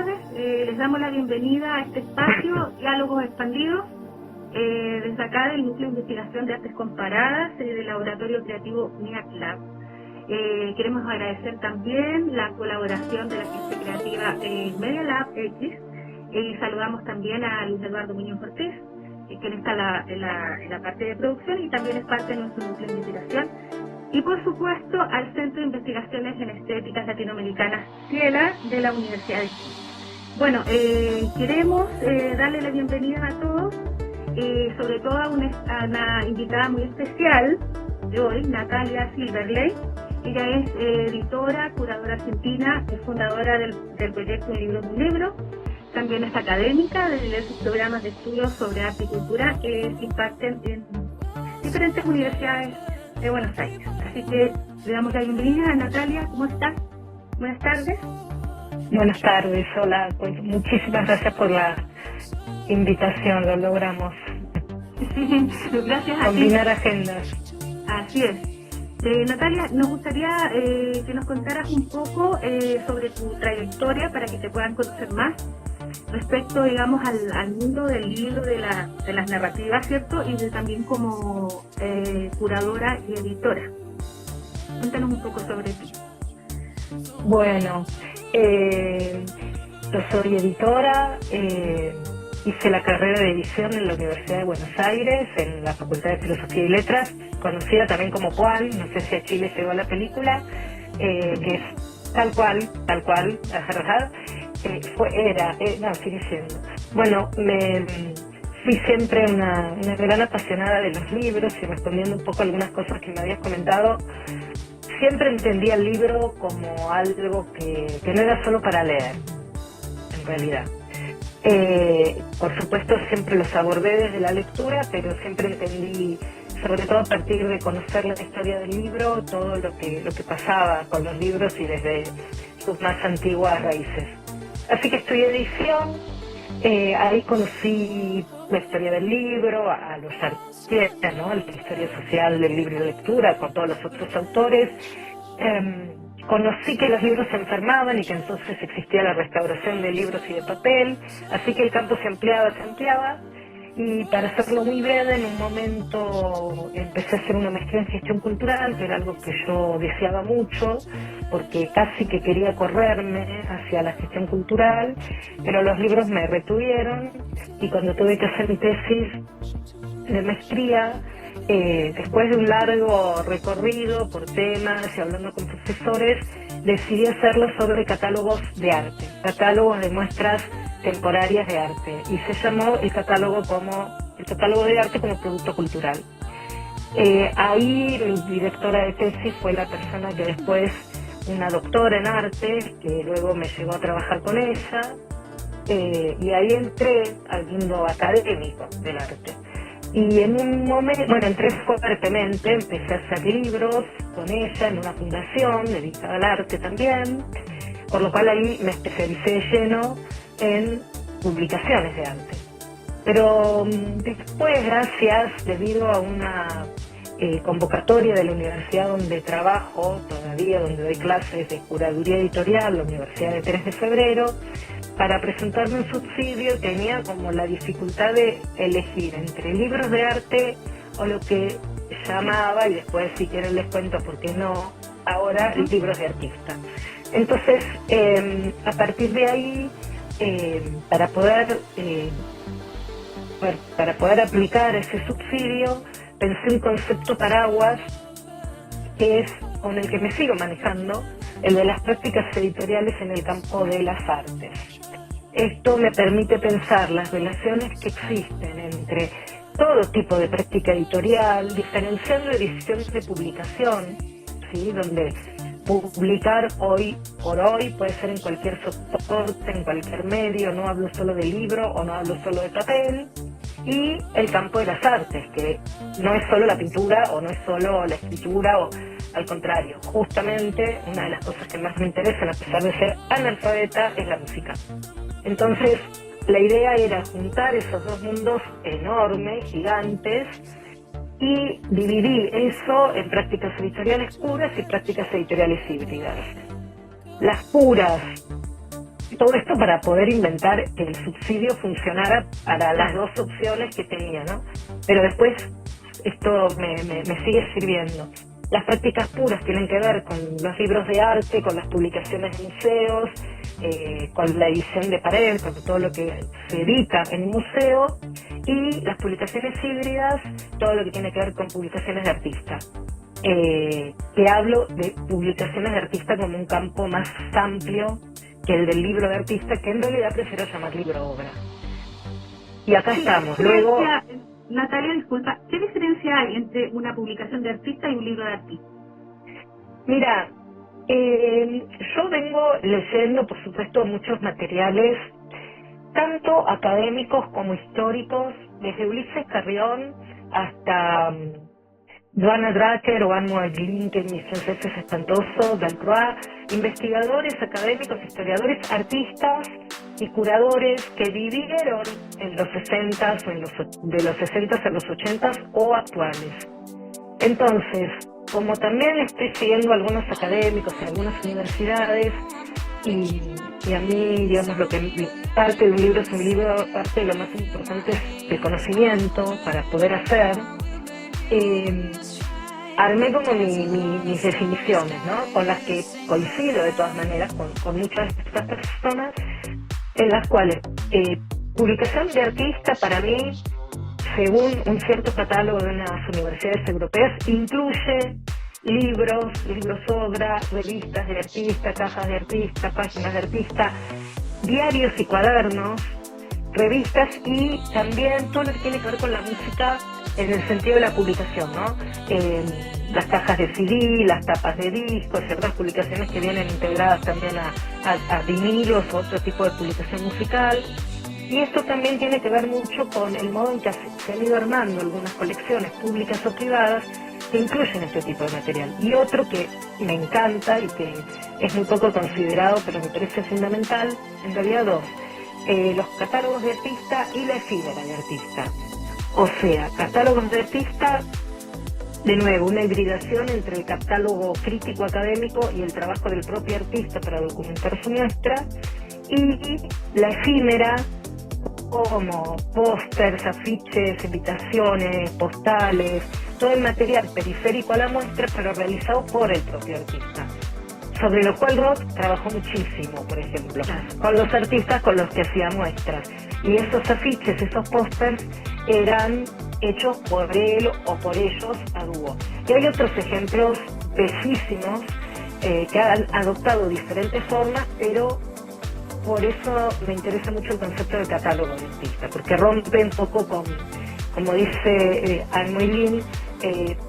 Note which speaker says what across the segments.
Speaker 1: tardes. Les damos la bienvenida a este espacio, Diálogos Expandidos, desde acá del Núcleo de Investigación de Artes Comparadas, del Laboratorio Creativo MIAC Lab. Queremos agradecer también la colaboración de la Agencia Creativa Media Lab X. Saludamos también a Luis Eduardo Muñoz Cortés, quien está en la parte de producción y también es parte de nuestro núcleo de investigación. Y por supuesto al Centro de Investigaciones en Estéticas Latinoamericanas, CIELA, de la Universidad de Chile. Bueno, queremos darle la bienvenida a todos, sobre todo a una invitada muy especial de hoy, Natalia Silverley. Ella es editora, curadora argentina, es fundadora del proyecto Un Libro es un Libro. También es académica de diversos programas de estudios sobre arte y cultura que se imparten en diferentes universidades de Buenos Aires. Así que le damos la bienvenida a Natalia. ¿Cómo estás? Buenas tardes.
Speaker 2: Buenas tardes, hola. Pues muchísimas gracias por la invitación, lo logramos.
Speaker 1: Gracias a ti.
Speaker 2: Combinar agendas.
Speaker 1: Así es. Natalia, nos gustaría que nos contaras un poco sobre tu trayectoria para que te puedan conocer más respecto, digamos, al mundo del libro, de las narrativas, ¿cierto? Y también como curadora y editora. Cuéntanos un poco sobre ti.
Speaker 2: Bueno, yo soy editora, hice la carrera de edición en la Universidad de Buenos Aires, en la Facultad de Filosofía y Letras, conocida también como Cual, no sé si a Chile llegó la película, que es tal cual, ¿verdad? Sigue siendo. Bueno, fui siempre una gran apasionada de los libros y respondiendo un poco a algunas cosas que me habías comentado, siempre entendía el libro como algo que no era solo para leer, en realidad. Por supuesto siempre los abordé desde la lectura, pero siempre entendí, sobre todo a partir de conocer la historia del libro, todo lo que pasaba con los libros y desde sus más antiguas raíces. Así que estudié edición, ahí conocí la historia del libro, a los artistas, ¿no? La historia social del libro y de lectura, con todos los otros autores. Conocí que los libros se enfermaban y que entonces existía la restauración de libros y de papel, así que el campo se ampliaba. Y para hacerlo muy breve, en un momento empecé a hacer una maestría en gestión cultural, que era algo que yo deseaba mucho, porque casi que quería correrme hacia la gestión cultural, pero los libros me retuvieron y cuando tuve que hacer mi tesis de maestría, después de un largo recorrido por temas y hablando con profesores, decidí hacerlo sobre catálogos de arte, catálogos de muestras temporarias de arte, y se llamó el catálogo de arte como producto cultural. Ahí mi directora de tesis fue la persona que después, una doctora en arte, que luego me llevó a trabajar con ella, y ahí entré al mundo académico del arte. Y en un momento, entré fuertemente, empecé a hacer libros con ella en una fundación dedicada al arte también, por lo cual ahí me especialicé de lleno en publicaciones de arte. Pero después, debido a una convocatoria de la universidad donde trabajo todavía, donde doy clases de curaduría editorial, la Universidad de 3 de Febrero, para presentarme un subsidio tenía como la dificultad de elegir entre libros de arte o lo que llamaba, y después si quieren les cuento por qué no, ahora libros de artista. Entonces, a partir de ahí, para poder aplicar ese subsidio, pensé un concepto paraguas que es con el que me sigo manejando, el de las prácticas editoriales en el campo de las artes. Esto me permite pensar las relaciones que existen entre todo tipo de práctica editorial, diferenciando ediciones de publicación, ¿sí? Donde publicar hoy por hoy puede ser en cualquier soporte, en cualquier medio, no hablo solo de libro o no hablo solo de papel, y el campo de las artes, que no es solo la pintura o no es solo la escritura, o al contrario, justamente una de las cosas que más me interesan, a pesar de ser analfabeta, es la música. Entonces, la idea era juntar esos dos mundos enormes, gigantes, y dividí eso en prácticas editoriales puras y prácticas editoriales híbridas. Las puras todo esto para poder inventar que el subsidio funcionara para las dos opciones que tenía, ¿no? Pero después esto me sigue sirviendo. Las prácticas puras tienen que ver con los libros de arte, con las publicaciones de museos, con la edición de pared, con todo lo que se edita en un museo, y las publicaciones híbridas, todo lo que tiene que ver con publicaciones de artistas. Que hablo de publicaciones de artista como un campo más amplio que el del libro de artista, que en realidad prefiero llamar libro-obra. Y acá estamos. Luego,
Speaker 1: Natalia, disculpa, ¿qué diferencia hay entre una publicación de artista y un libro de artista?
Speaker 2: Mira, yo vengo leyendo, por supuesto, muchos materiales, tanto académicos como históricos, desde Ulises Carrión hasta Joanna Drucker o Anne Glinken, Mis franceses espantoso, Dalcroix, investigadores académicos, historiadores, artistas y curadores que vivieron en los 60s, de los 60s a los 80s o actuales. Entonces, como también estoy siguiendo a algunos académicos en algunas universidades, y a mí, digamos, lo que parte de un libro es un libro, parte de lo más importante es el conocimiento para poder hacer. Armé como mis definiciones, ¿no? Con las que coincido de todas maneras con muchas de estas personas, en las cuales publicación de artista para mí, según un cierto catálogo de unas universidades europeas, incluye libros obra, revistas de artista, cajas de artista, páginas de artista, diarios y cuadernos, revistas, y también todo lo que tiene que ver con la música en el sentido de la publicación, ¿no? Las cajas de CD, las tapas de discos, ciertas publicaciones que vienen integradas también a vinilos o otro tipo de publicación musical. Y esto también tiene que ver mucho con el modo en que se han ido armando algunas colecciones públicas o privadas que incluyen este tipo de material. Y otro que me encanta y que es muy poco considerado, pero me parece fundamental, en realidad dos: los catálogos de artista y la efímera de artista. O sea, catálogos de artista, de nuevo, una hibridación entre el catálogo crítico académico y el trabajo del propio artista para documentar su muestra, y la efímera como pósters, afiches, invitaciones, postales, todo el material periférico a la muestra, pero realizado por el propio artista. Sobre lo cual Roth trabajó muchísimo, por ejemplo, con los artistas con los que hacía muestras. Y esos afiches, esos pósters, eran hechos por él o por ellos a dúo. Y hay otros ejemplos bellísimos que han adoptado diferentes formas, pero por eso me interesa mucho el concepto de catálogo de artista, porque rompe un poco con, como dice Anne Moylin,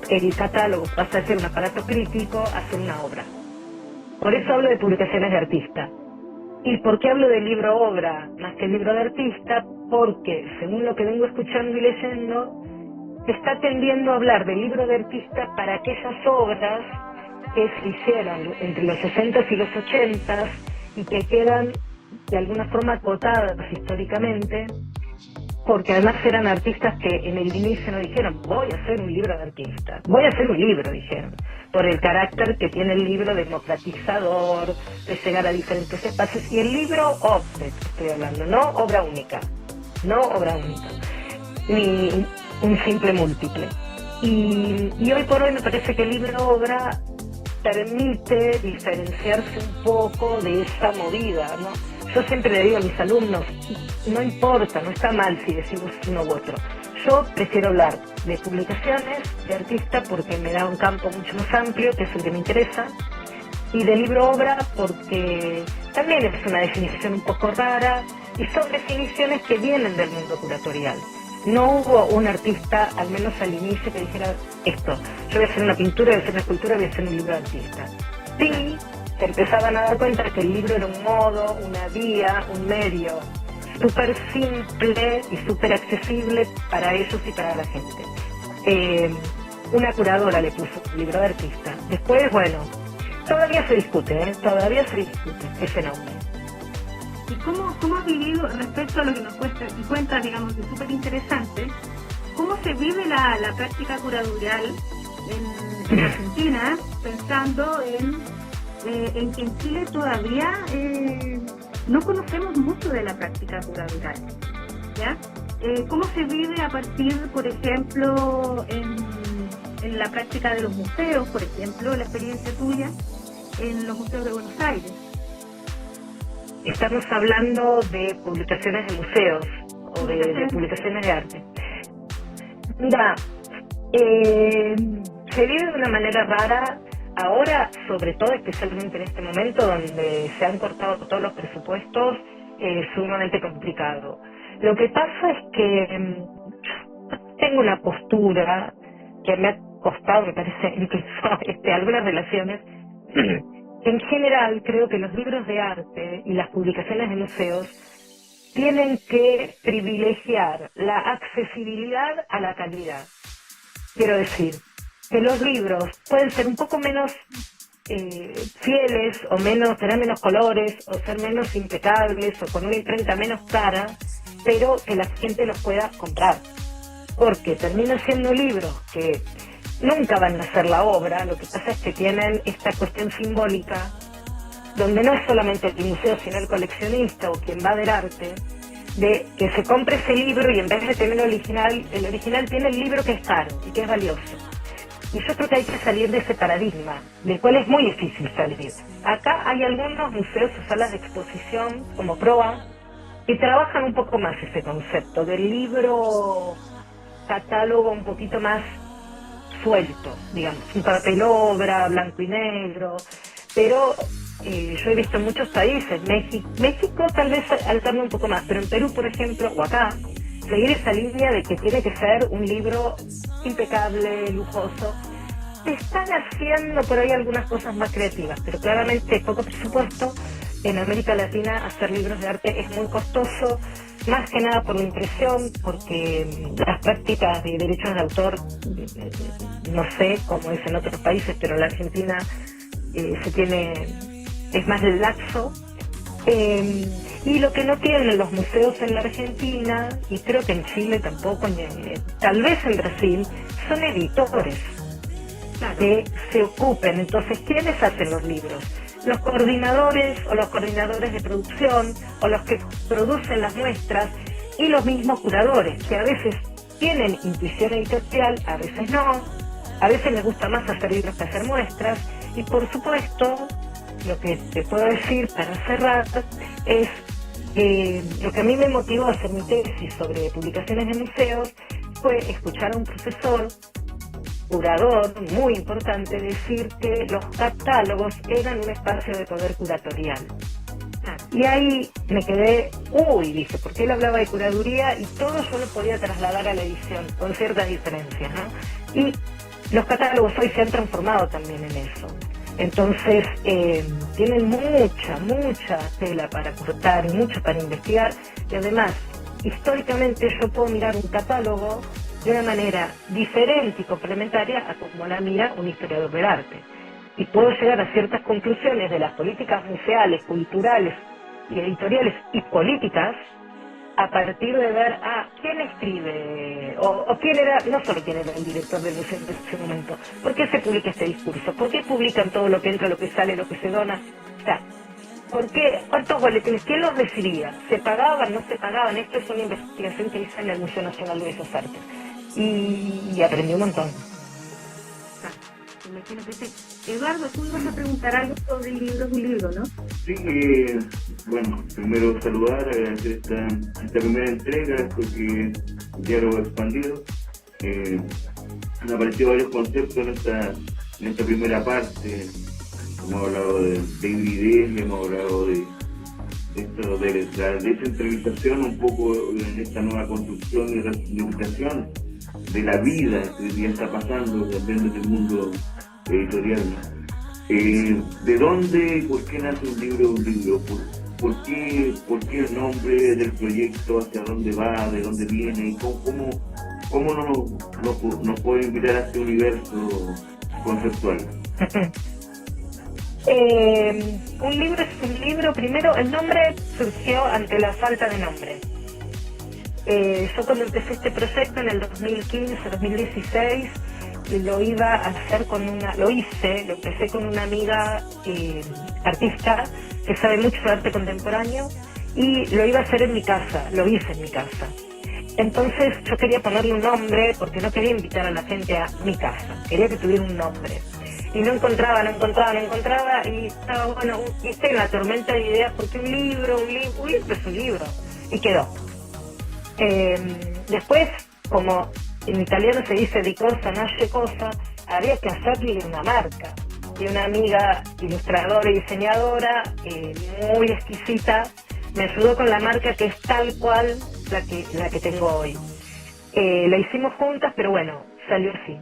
Speaker 2: el catálogo pasa a ser un aparato crítico a ser una obra. Por eso hablo de publicaciones de artista. ¿Y por qué hablo de libro-obra más que libro de artista? Porque, según lo que vengo escuchando y leyendo, se está tendiendo a hablar de libro de artista para aquellas obras que se hicieron entre los 60s y los 80s y que quedan de alguna forma acotadas históricamente, porque además eran artistas que en el inicio no dijeron voy a hacer un libro de artista, voy a hacer un libro, dijeron, por el carácter que tiene el libro democratizador, de llegar a diferentes espacios, y el libro offset, estoy hablando, no obra única, ni un simple múltiple. Y hoy por hoy me parece que el libro-obra permite diferenciarse un poco de esa movida, ¿no? Yo siempre le digo a mis alumnos, no importa, no está mal si decimos uno u otro. Yo prefiero hablar de publicaciones, de artista, porque me da un campo mucho más amplio, que es el que me interesa, y de libro-obra porque también es una definición un poco rara, y son definiciones que vienen del mundo curatorial. No hubo un artista, al menos al inicio, que dijera esto: yo voy a hacer una pintura, voy a hacer una escultura, voy a hacer un libro de artista. Sí, se empezaban a dar cuenta que el libro era un modo, una vía, un medio súper simple y súper accesible para ellos y para la gente. Una curadora le puso un libro de artista. Después, bueno, todavía se discute ese nombre.
Speaker 1: ¿Y cómo has vivido, respecto a lo que nos cuenta, digamos, que es súper interesante, cómo se vive la práctica curatorial en Argentina, pensando en que en Chile todavía no conocemos mucho de la práctica curadural, ¿ya? ¿Cómo se vive a partir, por ejemplo, en la práctica de los museos, por ejemplo, la experiencia tuya en los museos de Buenos Aires?
Speaker 2: Estamos hablando de publicaciones de museos o de publicaciones de arte. Mira, se vive de una manera rara ahora, sobre todo, especialmente en este momento donde se han cortado todos los presupuestos, es sumamente complicado. Lo que pasa es que tengo una postura que me ha costado, me parece, incluso algunas relaciones. En general, creo que los libros de arte y las publicaciones de museos tienen que privilegiar la accesibilidad a la calidad. Quiero decir, que los libros pueden ser un poco menos fieles o tener menos colores o ser menos impecables o con una imprenta menos cara, pero que la gente los pueda comprar. Porque terminan siendo libros que nunca van a ser la obra, lo que pasa es que tienen esta cuestión simbólica, donde no es solamente el museo, sino el coleccionista o quien va a ver arte, de que se compre ese libro y en vez de tener el original tiene el libro que es caro y que es valioso. Y yo creo que hay que salir de ese paradigma, del cual es muy difícil salir. Acá hay algunos museos o salas de exposición, como Proa, que trabajan un poco más ese concepto del libro catálogo un poquito más suelto, digamos, un papel obra, blanco y negro, pero yo he visto en muchos países, México tal vez alterna un poco más, pero en Perú, por ejemplo, o acá, seguir esa línea de que tiene que ser un libro impecable, lujoso. Se están haciendo por ahí algunas cosas más creativas, pero claramente poco presupuesto. En América Latina hacer libros de arte es muy costoso, más que nada por la impresión, porque las prácticas de derechos de autor, no sé cómo es en otros países, pero en la Argentina es más laxo. Y lo que no tienen los museos en la Argentina, y creo que en Chile tampoco, tal vez en Brasil, son editores que se ocupen. Entonces, ¿quiénes hacen los libros? Los coordinadores o los coordinadores de producción o los que producen las muestras y los mismos curadores, que a veces tienen intuición editorial, a veces no, a veces les gusta más hacer libros que hacer muestras. Y por supuesto, lo que te puedo decir para cerrar es lo que a mí me motivó a hacer mi tesis sobre publicaciones de museos fue escuchar a un profesor, curador muy importante, decir que los catálogos eran un espacio de poder curatorial. Y ahí me quedé, dije, porque él hablaba de curaduría y todo yo lo podía trasladar a la edición, con ciertas diferencias, ¿no? Y los catálogos hoy se han transformado también en eso. Entonces, tienen mucha tela para cortar y mucho para investigar. Y además, históricamente yo puedo mirar un catálogo de una manera diferente y complementaria a como la mira un historiador del arte. Y puedo llegar a ciertas conclusiones de las políticas museales, culturales y editoriales y políticas a partir de ver quién escribe o quién era, no solo quién era el director del museo en ese momento, por qué se publica este discurso, por qué publican todo lo que entra, lo que sale, lo que se dona, o sea, por qué, cuántos boletines, quién los decidía, se pagaban, no se pagaban. Esto es una investigación que hice en el Museo Nacional de Bellas Artes y aprendí un montón.
Speaker 1: Eduardo, tú vas a preguntar algo sobre el libro, tu libro, ¿no?
Speaker 3: Sí, bueno, primero saludar, agradecer esta primera entrega, porque diálogo expandido. Han aparecido varios conceptos en esta primera parte. Hemos hablado de hibridez, hemos hablado de la descentralización un poco en esta nueva construcción y resignificación de la vida que hoy día está pasando también desde el mundo editorial. ¿De dónde y por qué nace un libro? ¿Por qué el nombre del proyecto? ¿Hacia dónde va? ¿De dónde viene? ¿Y cómo nos puede invitar a este universo conceptual?
Speaker 2: Un libro es un libro. Primero, el nombre surgió ante la falta de nombre. Yo cuando empecé este proyecto en el 2015-2016, lo iba a hacer lo empecé con una amiga artista que sabe mucho de arte contemporáneo, y lo iba a hacer en mi casa, lo hice en mi casa. Entonces yo quería ponerle un nombre porque no quería invitar a la gente a mi casa, quería que tuviera un nombre. Y no encontraba, y estaba, bueno, viste, en la tormenta de ideas, porque un libro, uy, esto es un libro, y quedó. Después, como en italiano se dice di cosa nasce cosa, había que hacerle una marca. Y una amiga ilustradora y diseñadora muy exquisita me ayudó con la marca, que es tal cual la que tengo hoy. La hicimos juntas, pero bueno, salió así.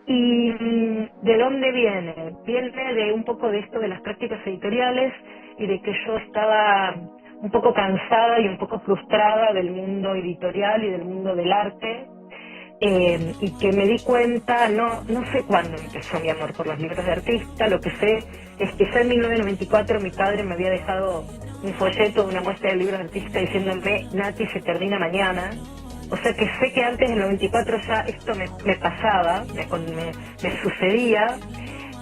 Speaker 2: ¿Y de dónde viene? Viene de un poco de esto de las prácticas editoriales y de que yo estaba un poco cansada y un poco frustrada del mundo editorial y del mundo del arte, y que me di cuenta, no sé cuándo empezó mi amor por los libros de artista. Lo que sé es que ya en 1994 mi padre me había dejado un folleto de una muestra de libros de artista diciéndome: Nati, se termina mañana. O sea que sé que antes del 94 ya esto me pasaba, me sucedía,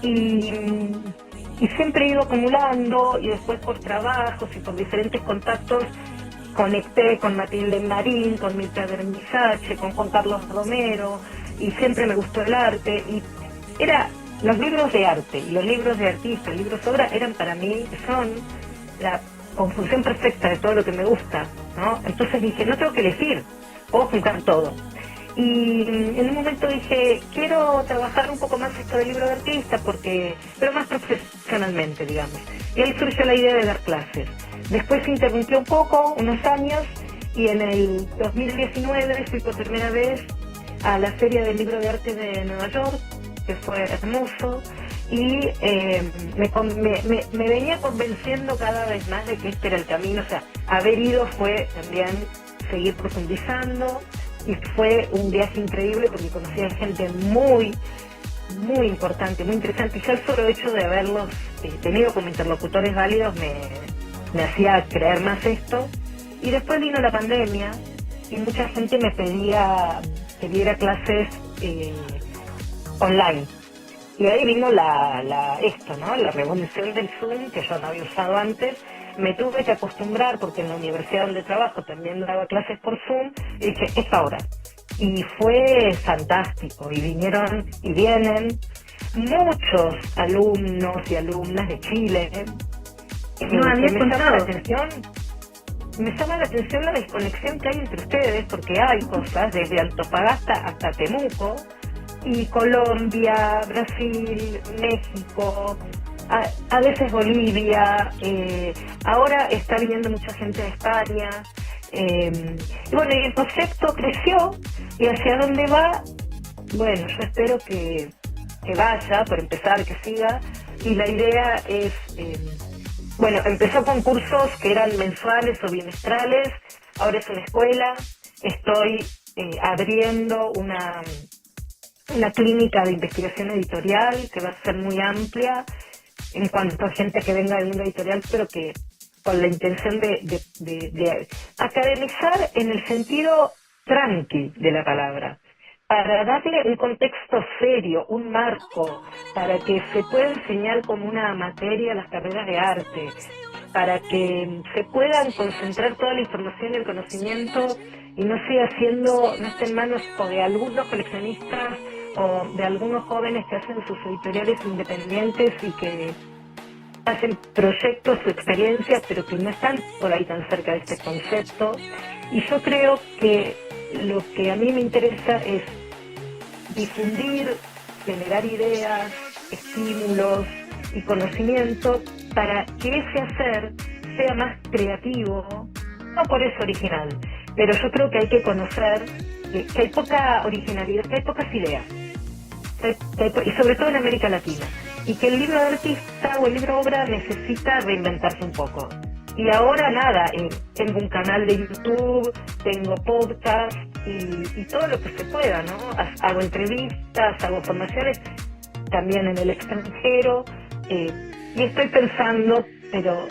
Speaker 2: y siempre he ido acumulando, y después por trabajos y por diferentes contactos conecté con Matilde Marín, con Mirta Bernizache, con Juan Carlos Romero, y siempre me gustó el arte. Y los libros de arte y los libros de artista, los libros de obra, eran para mí, son la conjunción perfecta de todo lo que me gusta, ¿no? Entonces dije, no tengo que elegir, puedo juntar todo. Y en un momento dije, quiero trabajar un poco más esto del libro de artista, pero más profesionalmente, digamos. Y ahí surgió la idea de dar clases. Después se interrumpió un poco, unos años, y en el 2019 fui por primera vez a la Feria del Libro de Arte de Nueva York, que fue hermoso, y me venía convenciendo cada vez más de que este era el camino. O sea, haber ido fue también seguir profundizando, y fue un viaje increíble porque conocí a gente muy importante, muy interesante, y ya el solo hecho de haberlos tenido como interlocutores válidos me hacía creer más esto. Y después vino la pandemia y mucha gente me pedía que diera clases online. Y ahí vino la revolución del Zoom, que yo no había usado antes. Me tuve que acostumbrar porque en la universidad donde trabajo también daba clases por Zoom, y dije, es ahora. Y fue fantástico, y vinieron y vienen muchos alumnos y alumnas de Chile.
Speaker 1: No había contado.
Speaker 2: Me llama la atención la desconexión que hay entre ustedes, porque hay cosas desde Antofagasta hasta Temuco, y Colombia, Brasil, México, a veces Bolivia, ahora está viniendo mucha gente de España, y bueno, y el concepto creció, y hacia dónde va, bueno, yo espero que vaya, por empezar, que siga, y la idea es, bueno, empezó con cursos que eran mensuales o bimestrales, ahora es una escuela, estoy abriendo una clínica de investigación editorial que va a ser muy amplia en cuanto a gente que venga del mundo editorial, pero que con la intención de academizar en el sentido tranqui de la palabra, para darle un contexto serio, un marco, para que se pueda enseñar como una materia las carreras de arte, para que se puedan concentrar toda la información y el conocimiento y no esté en manos o de algunos coleccionistas o de algunos jóvenes que hacen sus editoriales independientes y que hacen proyectos o experiencias, pero que no están por ahí tan cerca de este concepto. Y yo creo que lo que a mí me interesa es difundir, generar ideas, estímulos y conocimiento para que ese hacer sea más creativo, no por eso original, pero yo creo que hay que conocer que hay poca originalidad, que hay pocas ideas, y sobre todo en América Latina, y que el libro de artista o el libro obra necesita reinventarse un poco. Y ahora nada, tengo un canal de YouTube, tengo podcast y todo lo que se pueda, ¿no? Hago entrevistas, hago formaciones también en el extranjero, y estoy pensando, pero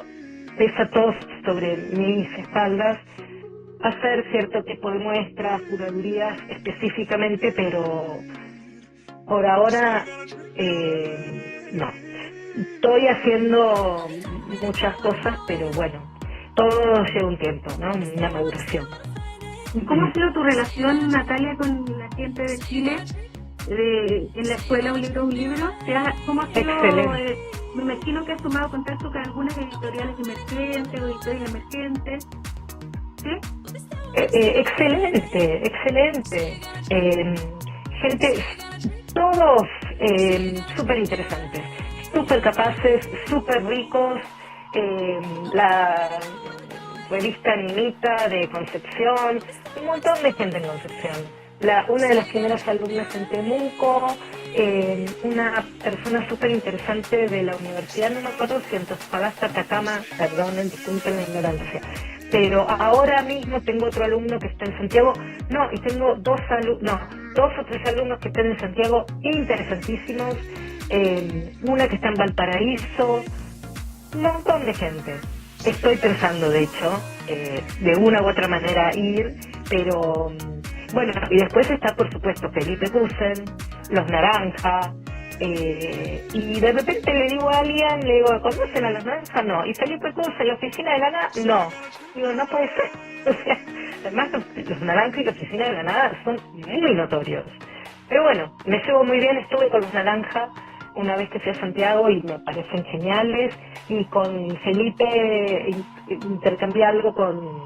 Speaker 2: pesa todo sobre mis espaldas, hacer cierto tipo de muestras, curadurías específicamente, pero por ahora no. estoy haciendo muchas cosas, pero bueno, todo lleva un tiempo, ¿no? Una maduración.
Speaker 1: ¿Y cómo ha sido tu relación, Natalia, con la gente de Chile? En la escuela Un Libro. ¿Cómo ha sido?
Speaker 2: Excelente.
Speaker 1: Me imagino que has tomado contacto con algunas editoriales emergentes o editoriales emergentes. ¿Sí?
Speaker 2: Excelente. Gente, todos súper interesantes, súper capaces, súper ricos. La revista Nimita de Concepción, un montón de gente en Concepción. Una de las primeras alumnas en Temuco, una persona súper interesante de la universidad, no me acuerdo si en Antofagasta, Atacama, perdonen, disculpen la ignorancia, pero ahora mismo tengo otro alumno que está en Santiago, y tengo dos o tres alumnos que están en Santiago interesantísimos, una que está en Valparaíso, un montón de gente. Estoy pensando, de hecho, de una u otra manera ir, pero bueno, y después está, por supuesto, Felipe Kusen, Los Naranja, y de repente le digo a alguien, le digo, ¿conocen a Los Naranja? No. ¿Y Felipe Kusen, la Oficina de la Nada? No. Digo, no puede ser. O sea, además los Naranja y la Oficina de la Nada son muy notorios. Pero bueno, me llevo muy bien, estuve con Los Naranja una vez que fui a Santiago y me parecen geniales, y con Felipe intercambié algo con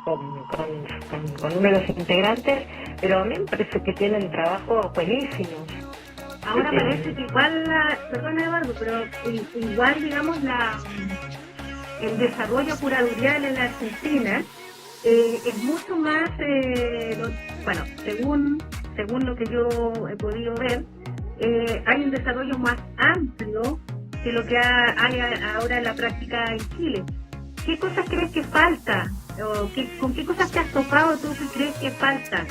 Speaker 2: uno de los integrantes, pero a mí me parece que tienen trabajo buenísimos.
Speaker 1: Ahora parece que igual, perdón Eduardo, pero igual digamos el desarrollo curatorial en la Argentina es mucho más, bueno, según lo que yo he podido ver, hay un desarrollo más amplio que lo que hay ahora en la práctica en Chile. ¿Qué cosas crees que falta? ¿O con qué cosas te has topado tú que crees que falta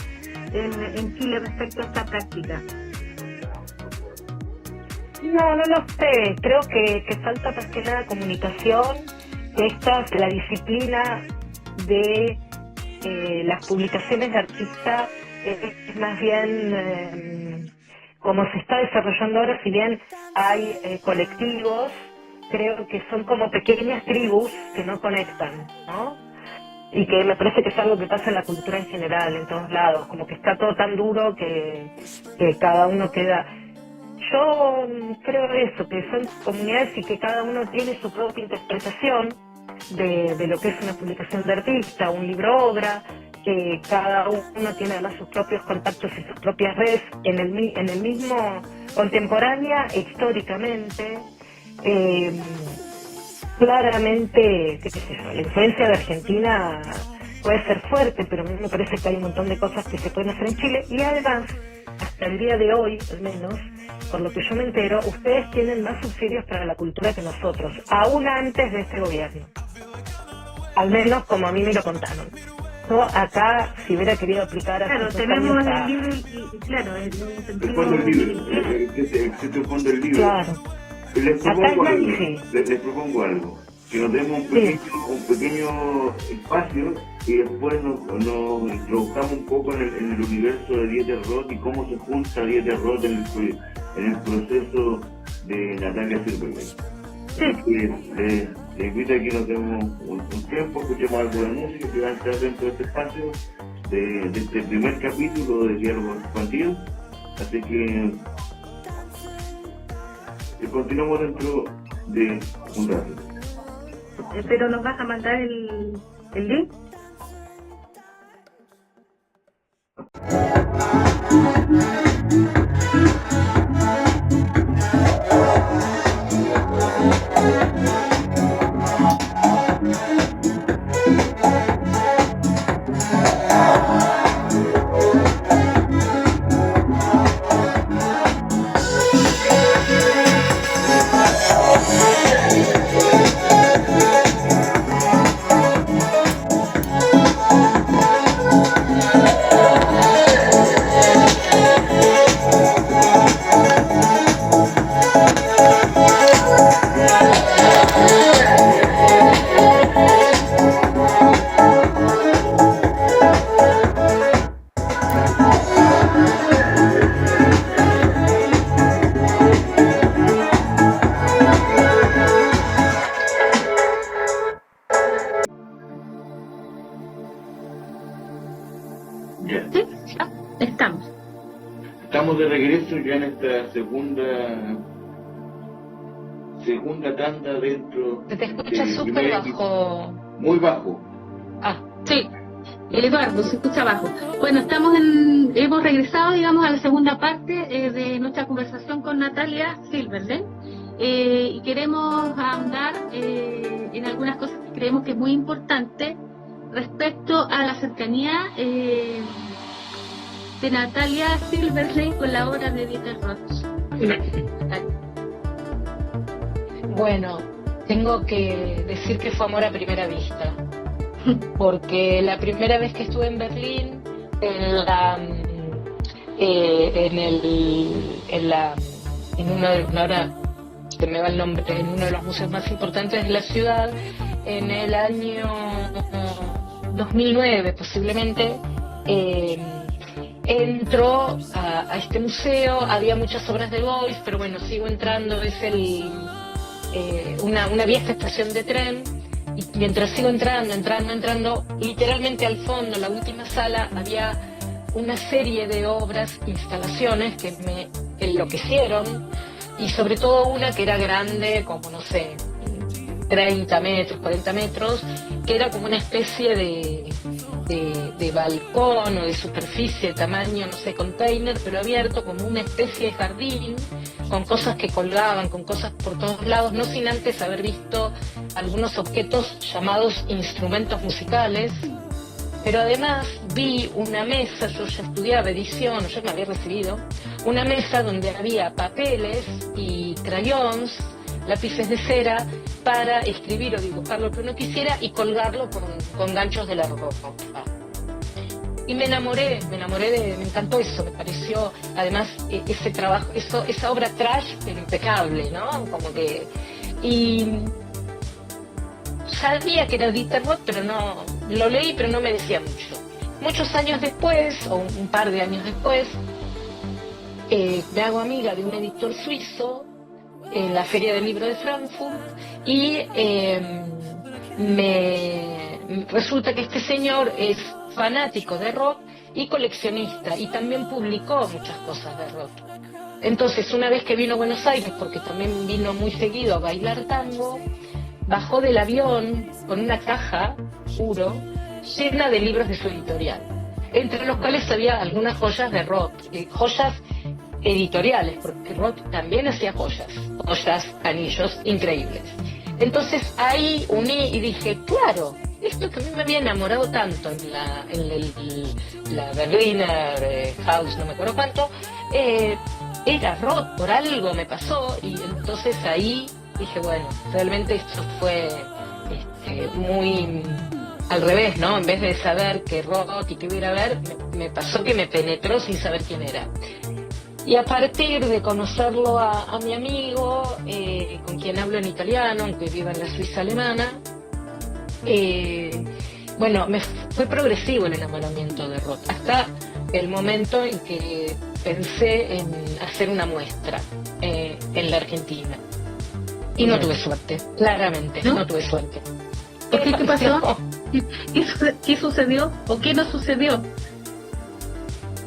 Speaker 1: en Chile respecto a esta práctica?
Speaker 2: No lo sé. Creo que falta más que nada comunicación. La disciplina de las publicaciones de artistas es más bien como se está desarrollando ahora. Si bien hay colectivos, creo que son como pequeñas tribus que no conectan, ¿no? Y que me parece que es algo que pasa en la cultura en general, en todos lados, como que está todo tan duro que cada uno queda. Yo creo eso, que son comunidades y que cada uno tiene su propia interpretación de lo que es una publicación de artista, un libro-obra, que cada uno tiene además sus propios contactos y sus propias redes en el mismo, contemporánea e históricamente. Claramente, qué sé yo, la influencia de Argentina puede ser fuerte, pero a mí me parece que hay un montón de cosas que se pueden hacer en Chile, y además, hasta el día de hoy, al menos, por lo que yo me entero, ustedes tienen más subsidios para la cultura que nosotros, aún antes de este gobierno. Al menos como a mí me lo contaron. Yo acá, si hubiera querido aplicar a...
Speaker 1: Claro, tenemos el libro y claro, el
Speaker 3: fondo del libro, existe el fondo del libro.
Speaker 2: Claro.
Speaker 3: Les propongo algo, que nos demos un pequeño espacio y después nos introduzcamos un poco en el universo de Dieter Roth y cómo se junta Dieter Roth en el proceso de Natalia Silverberg. Les invito a que nos demos un tiempo, escuchemos algo de música que va a entrar dentro de este espacio de este primer capítulo de Diálogos Expandidos. Así que continuamos dentro de un rato.
Speaker 1: Pero nos vas a mandar el link.
Speaker 3: Ya.
Speaker 1: ¿Sí? Ya, estamos.
Speaker 3: Estamos de regreso ya en esta segunda tanda dentro
Speaker 2: Se te escucha
Speaker 3: del
Speaker 2: súper
Speaker 3: primer equipo.
Speaker 2: bajo.
Speaker 3: Muy bajo.
Speaker 2: Ah,
Speaker 1: Sí, Eduardo, se escucha abajo. Bueno, hemos regresado, digamos, a la segunda parte de nuestra conversación con Natalia Silverden y queremos ahondar en algunas cosas que creemos que es muy importante respecto a la cercanía de Natalia Silverden con la obra de Dieter Roth.
Speaker 2: bueno, tengo que decir que fue amor a primera vista. Porque la primera vez que estuve en Berlín, en ahora se me va el nombre, en uno de los museos más importantes de la ciudad, en el año 2009 posiblemente, entro a este museo. Había muchas obras de Beuys, pero bueno, sigo entrando, es una vieja estación de tren. Y mientras sigo entrando, literalmente al fondo, la última sala, había una serie de obras, instalaciones que me enloquecieron, y sobre todo una que era grande, como no sé, 30 metros, 40 metros, que era como una especie de balcón o de superficie, tamaño, no sé, container, pero abierto, como una especie de jardín, con cosas que colgaban, con cosas por todos lados, no sin antes haber visto algunos objetos llamados instrumentos musicales. Pero además vi una mesa, yo ya estudiaba edición, yo me había recibido, una mesa donde había papeles y crayones, lápices de cera, para escribir o dibujar lo que uno quisiera y colgarlo con ganchos de la ropa. Y me enamoré me encantó eso, me pareció, además, ese trabajo, esa obra trash, pero impecable, ¿no? Como que... Y sabía que era Dieter Roth, pero no, lo leí, pero no me decía mucho. Muchos años después, o un par de años después, me hago amiga de un editor suizo en la Feria del Libro de Frankfurt, y resulta que este señor es fanático de Roth y coleccionista, y también publicó muchas cosas de Roth. Entonces, una vez que vino a Buenos Aires, porque también vino muy seguido a bailar tango, bajó del avión con una caja, juro, llena de libros de su editorial, entre los cuales había algunas joyas de Roth, joyas editoriales, porque Roth también hacía joyas, anillos increíbles. Entonces ahí uní y dije, claro, esto que a mí me había enamorado tanto en la Berliner House, no me acuerdo cuánto, era Roth, por algo me pasó, y entonces ahí dije, bueno, realmente esto fue muy al revés, ¿no? En vez de saber que Roth y que iba a ver, me pasó que me penetró sin saber quién era. Y a partir de conocerlo a mi amigo, con quien hablo en italiano, aunque viva en la Suiza alemana, bueno, fue progresivo el enamoramiento de Roth, hasta el momento en que pensé en hacer una muestra en la Argentina. Y no tuve suerte, claramente, no tuve suerte.
Speaker 1: ¿Qué pasó? ¿Qué sucedió o qué no sucedió?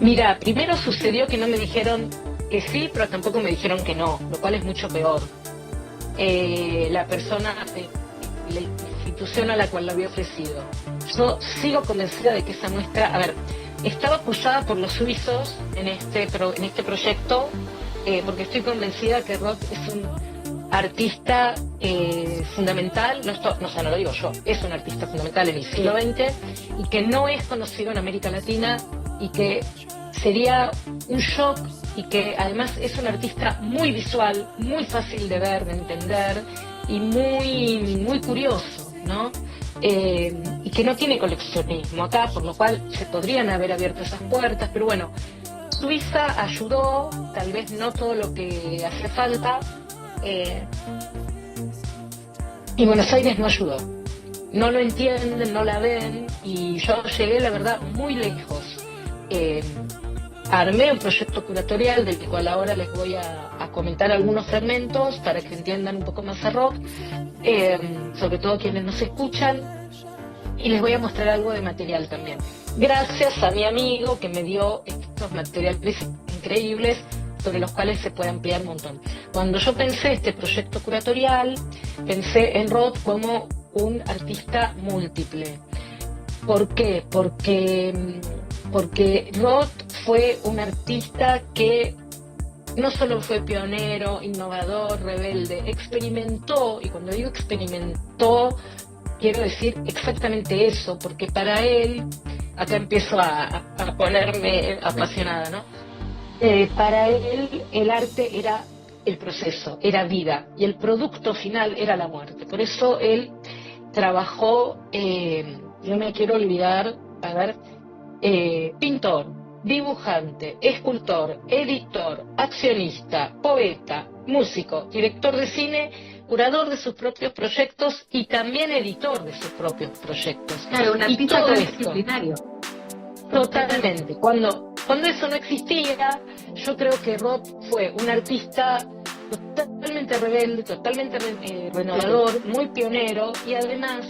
Speaker 2: Mira, primero sucedió que no me dijeron que sí, pero tampoco me dijeron que no, lo cual es mucho peor. La persona, la institución a la cual lo había ofrecido. Yo sigo convencida de que esa muestra, estaba apoyada por los suizos en este proyecto, porque estoy convencida que Roth es un artista fundamental, no lo digo yo, es un artista fundamental en el siglo XX y que no es conocido en América Latina, y que sería un shock, y que además es un artista muy visual, muy fácil de ver, de entender, y muy curioso, ¿no? Y que no tiene coleccionismo acá, por lo cual se podrían haber abierto esas puertas, pero bueno, Suiza ayudó, tal vez no todo lo que hacía falta, y Buenos Aires no ayudó. No lo entienden, no la ven, y yo llegué, la verdad, muy lejos. Armé un proyecto curatorial del cual ahora les voy a comentar algunos fragmentos para que entiendan un poco más a Roth, sobre todo quienes nos escuchan, y les voy a mostrar algo de material también. Gracias a mi amigo que me dio estos materiales increíbles sobre los cuales se puede ampliar un montón. Cuando yo pensé este proyecto curatorial, pensé en Roth como un artista múltiple. ¿Por qué? Porque Roth fue un artista que no solo fue pionero, innovador, rebelde, experimentó, y cuando digo experimentó, quiero decir exactamente eso, porque para él, acá empiezo a ponerme apasionada, ¿no? Para él el arte era el proceso, era vida, y el producto final era la muerte. Por eso él trabajó, yo me quiero olvidar, pintor, dibujante, escultor, editor, accionista, poeta, músico, director de cine, curador de sus propios proyectos y también editor de sus propios proyectos.
Speaker 1: Claro, un artista transdisciplinario.
Speaker 2: Totalmente. Cuando eso no existía, yo creo que Roth fue un artista totalmente rebelde, totalmente renovador, muy pionero, y además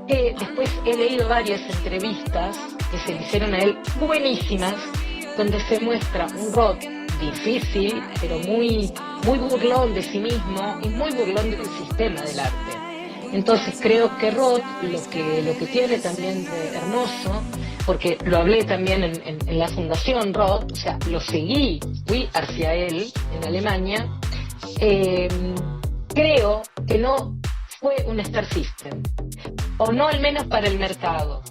Speaker 2: que después he leído varias entrevistas que se le hicieron a él, buenísimas, donde se muestra un Roth difícil, pero muy burlón de sí mismo y muy burlón del sistema del arte. Entonces creo que Roth lo que tiene también de hermoso, porque lo hablé también en la Fundación Roth, o sea, lo seguí, fui hacia él en Alemania, creo que no fue un Star System, o no al menos para el mercado,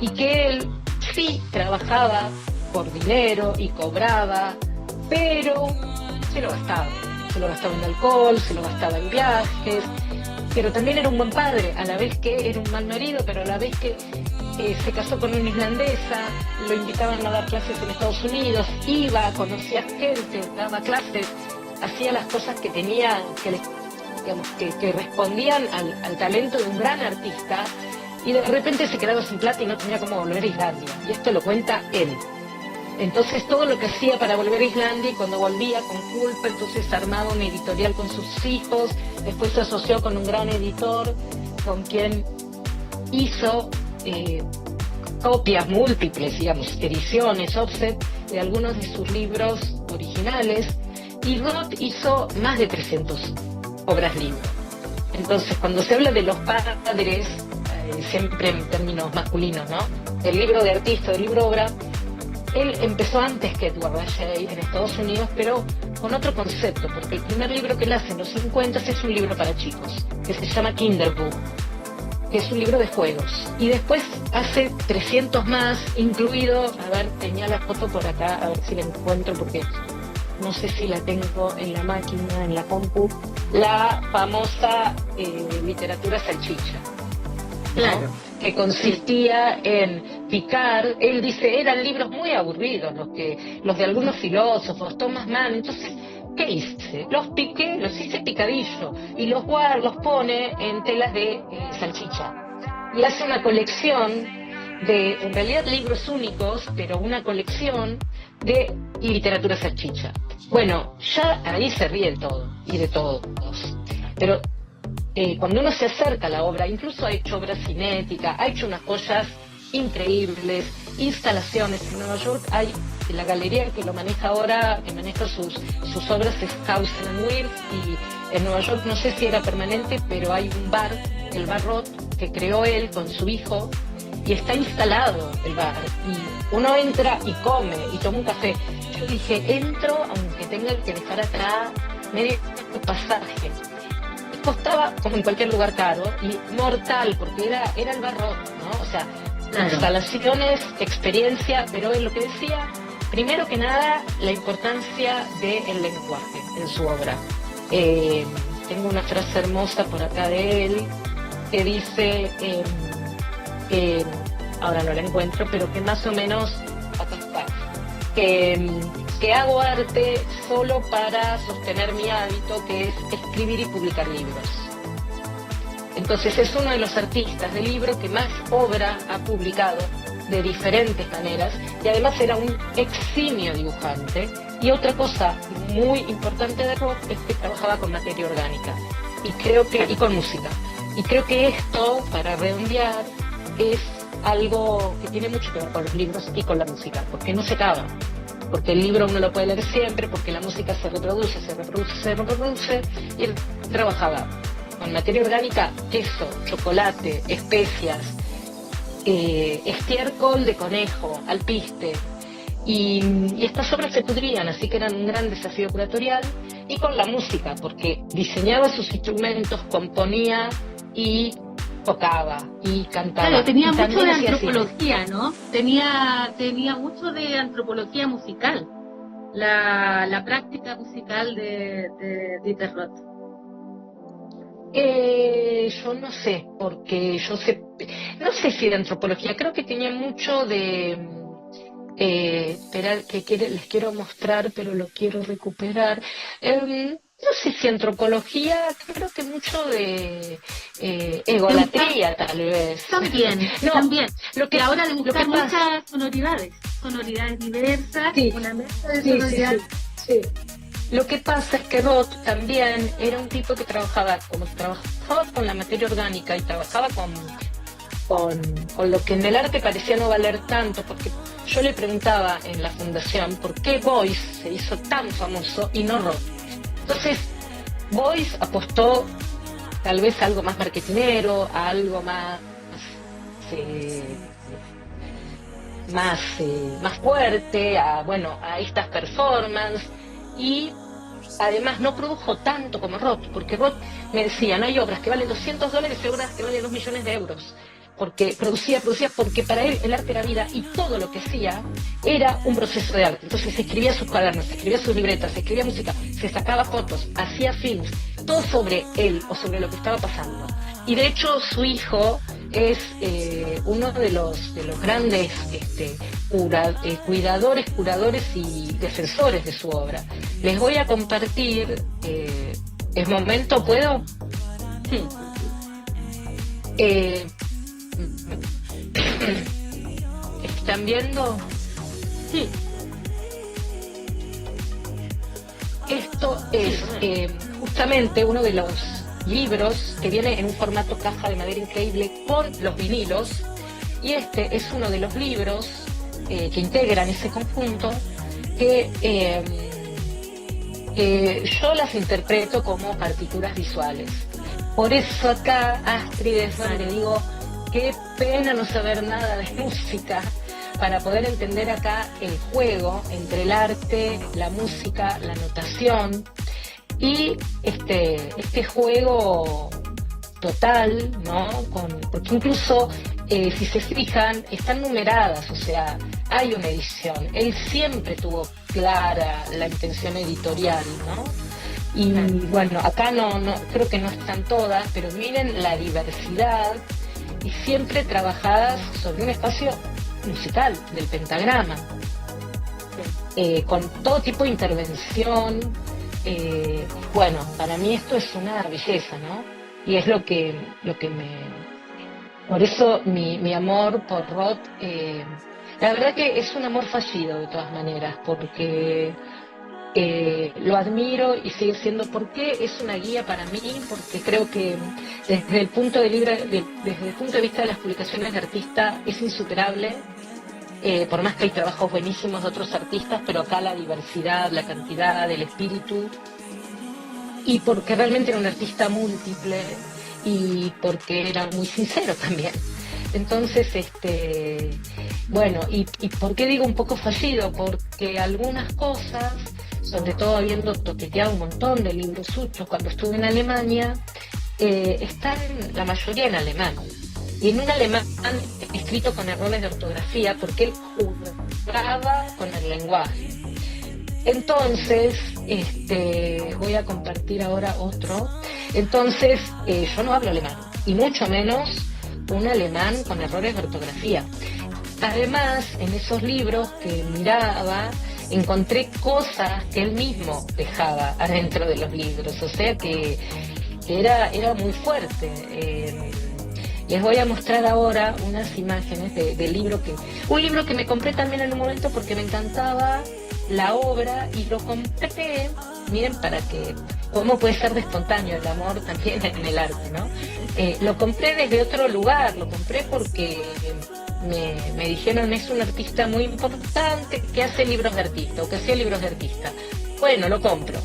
Speaker 2: y que él sí trabajaba por dinero y cobraba, pero se lo gastaba en alcohol, se lo gastaba en viajes, pero también era un buen padre, a la vez que era un mal marido, pero a la vez que se casó con una islandesa, lo invitaban a dar clases en Estados Unidos, iba, conocía gente, daba clases, hacía las cosas que tenía, que respondían al talento de un gran artista, y de repente se quedaba sin plata y no tenía cómo volver a Islandia, y esto lo cuenta él. Entonces todo lo que hacía para volver a Islandia, y cuando volvía con culpa, entonces armaba una editorial con sus hijos, después se asoció con un gran editor con quien hizo copias múltiples, digamos, ediciones, offset de algunos de sus libros originales, y Roth hizo más de 300 obras libro. Entonces cuando se habla de los padres, siempre en términos masculinos, ¿no? El libro de artista, el libro obra, él empezó antes que Edward Bashey en Estados Unidos, pero con otro concepto, porque el primer libro que él hace en los 50 es un libro para chicos, que se llama Kinderbuch, que es un libro de juegos. Y después hace 300 más, incluido, tenía la foto por acá, a ver si la encuentro, porque no sé si la tengo en la máquina, en la compu, la famosa literatura salchicha. Claro. ¿No? Que consistía en picar, él dice, eran libros muy aburridos los de algunos filósofos, Thomas Mann. Entonces, ¿qué hice? Los piqué, los hice picadillo y los pone en telas de salchicha. Y hace una colección de, en realidad, libros únicos, pero una colección de literatura salchicha. Bueno, ya ahí se ríe de todo y de todos. Pero cuando uno se acerca a la obra, incluso ha hecho obra cinética, ha hecho unas joyas increíbles, instalaciones. En Nueva York hay la galería que lo maneja ahora, que maneja sus obras, es Hausen & Wirth, y en Nueva York no sé si era permanente, pero hay un bar, el Bar Roth, que creó él con su hijo, y está instalado el bar, y uno entra y come y toma un café. Yo dije, entro aunque tenga que dejar atrás medio pasaje. Costaba, como en cualquier lugar, caro y mortal, porque era el Bar Roth, ¿no? O sea, claro, instalaciones, experiencia, pero él lo que decía, primero que nada, la importancia del lenguaje en su obra. Tengo una frase hermosa por acá de él, que dice, ahora no la encuentro, pero que más o menos, acá está, que hago arte solo para sostener mi hábito, que es escribir y publicar libros. Entonces es uno de los artistas de libro que más obra ha publicado de diferentes maneras, y además era un eximio dibujante. Y otra cosa muy importante de Roth es que trabajaba con materia orgánica y con música. Y creo que esto, para redondear,
Speaker 4: es algo que tiene mucho que ver con los libros y con la música, porque no se acaba. Porque el libro uno lo puede leer siempre, porque la música se reproduce, y él trabajaba con materia orgánica, queso, chocolate, especias, estiércol de conejo, alpiste, y estas obras se pudrían, así que eran un gran desafío curatorial, y con la música, porque diseñaba sus instrumentos, componía y tocaba y cantaba.
Speaker 5: Claro, tenía
Speaker 4: y
Speaker 5: mucho de
Speaker 4: hacía
Speaker 5: antropología, ¿no? Tenía mucho de antropología musical, la práctica musical de Dieter Roth.
Speaker 4: Yo no sé, porque no sé si de antropología, creo que tenía mucho de... esperar, les quiero mostrar, pero lo quiero recuperar. No sé si antropología, creo que mucho de egolatría, tal vez.
Speaker 5: También,
Speaker 4: no,
Speaker 5: también.
Speaker 4: Lo que
Speaker 5: ahora le gustan
Speaker 4: pasa,
Speaker 5: muchas sonoridades diversas,
Speaker 4: sí,
Speaker 5: una mezcla de sonoridades.
Speaker 4: Sí. Lo que pasa es que Roth también era un tipo que trabajaba con la materia orgánica y trabajaba con lo que en el arte parecía no valer tanto, porque yo le preguntaba en la fundación por qué Beuys se hizo tan famoso y no Roth. Entonces, Beuys apostó tal vez a algo más marketinero, a algo más fuerte, a estas performances, y además no produjo tanto como Roth, porque Roth me decía, no hay obras que valen $200 y obras que valen 2 millones de euros. Porque producía, porque para él el arte era vida y todo lo que hacía era un proceso de arte. Entonces escribía sus cuadernos, escribía sus libretas, escribía música, se sacaba fotos, hacía films, todo sobre él o sobre lo que estaba pasando. Y de hecho su hijo es uno de los grandes curadores y defensores de su obra. Les voy a compartir, ¿es momento? ¿Puedo? ¿Están viendo?
Speaker 5: Sí.
Speaker 4: Esto es justamente uno de los libros que viene en un formato caja de madera increíble con los vinilos, y este es uno de los libros que integran ese conjunto que yo las interpreto como partituras visuales. Por eso acá, Astrid, es donde digo, qué pena no saber nada de música para poder entender acá el juego entre el arte, la música, la notación y este juego total, ¿no? Porque incluso, si se fijan, están numeradas, o sea, hay una edición. Él siempre tuvo clara la intención editorial, ¿no? Y bueno, acá no creo que no están todas, pero miren la diversidad y siempre trabajadas sobre un espacio musical del pentagrama, con todo tipo de intervención. Bueno, para mí esto es una belleza, ¿no? Y es lo que por eso mi amor por Roth, la verdad que es un amor fallido de todas maneras, porque lo admiro y sigue siendo, porque es una guía para mí, porque creo que desde el punto de vista de las publicaciones de artista es insuperable, por más que hay trabajos buenísimos de otros artistas, pero acá la diversidad, la cantidad, el espíritu, y porque realmente era un artista múltiple y porque era muy sincero también. Entonces, bueno, y ¿por qué digo un poco fallido? Porque algunas cosas, sobre todo habiendo toqueteado un montón de libros suyos cuando estuve en Alemania, están la mayoría en alemán. Y en un alemán escrito con errores de ortografía, porque él jugaba con el lenguaje. Entonces, voy a compartir ahora otro. Entonces, yo no hablo alemán, y mucho menos un alemán con errores de ortografía. Además, en esos libros que miraba, encontré cosas que él mismo dejaba adentro de los libros, o sea que era muy fuerte. Les voy a mostrar ahora unas imágenes del libro un libro que me compré también en un momento porque me encantaba la obra, y lo compré, miren, para que cómo puede ser de espontáneo el amor también en el arte, ¿no? Lo compré desde otro lugar, lo compré porque me dijeron es un artista muy importante que hace libros de artista o que hacía libros de artista. Bueno, lo compro.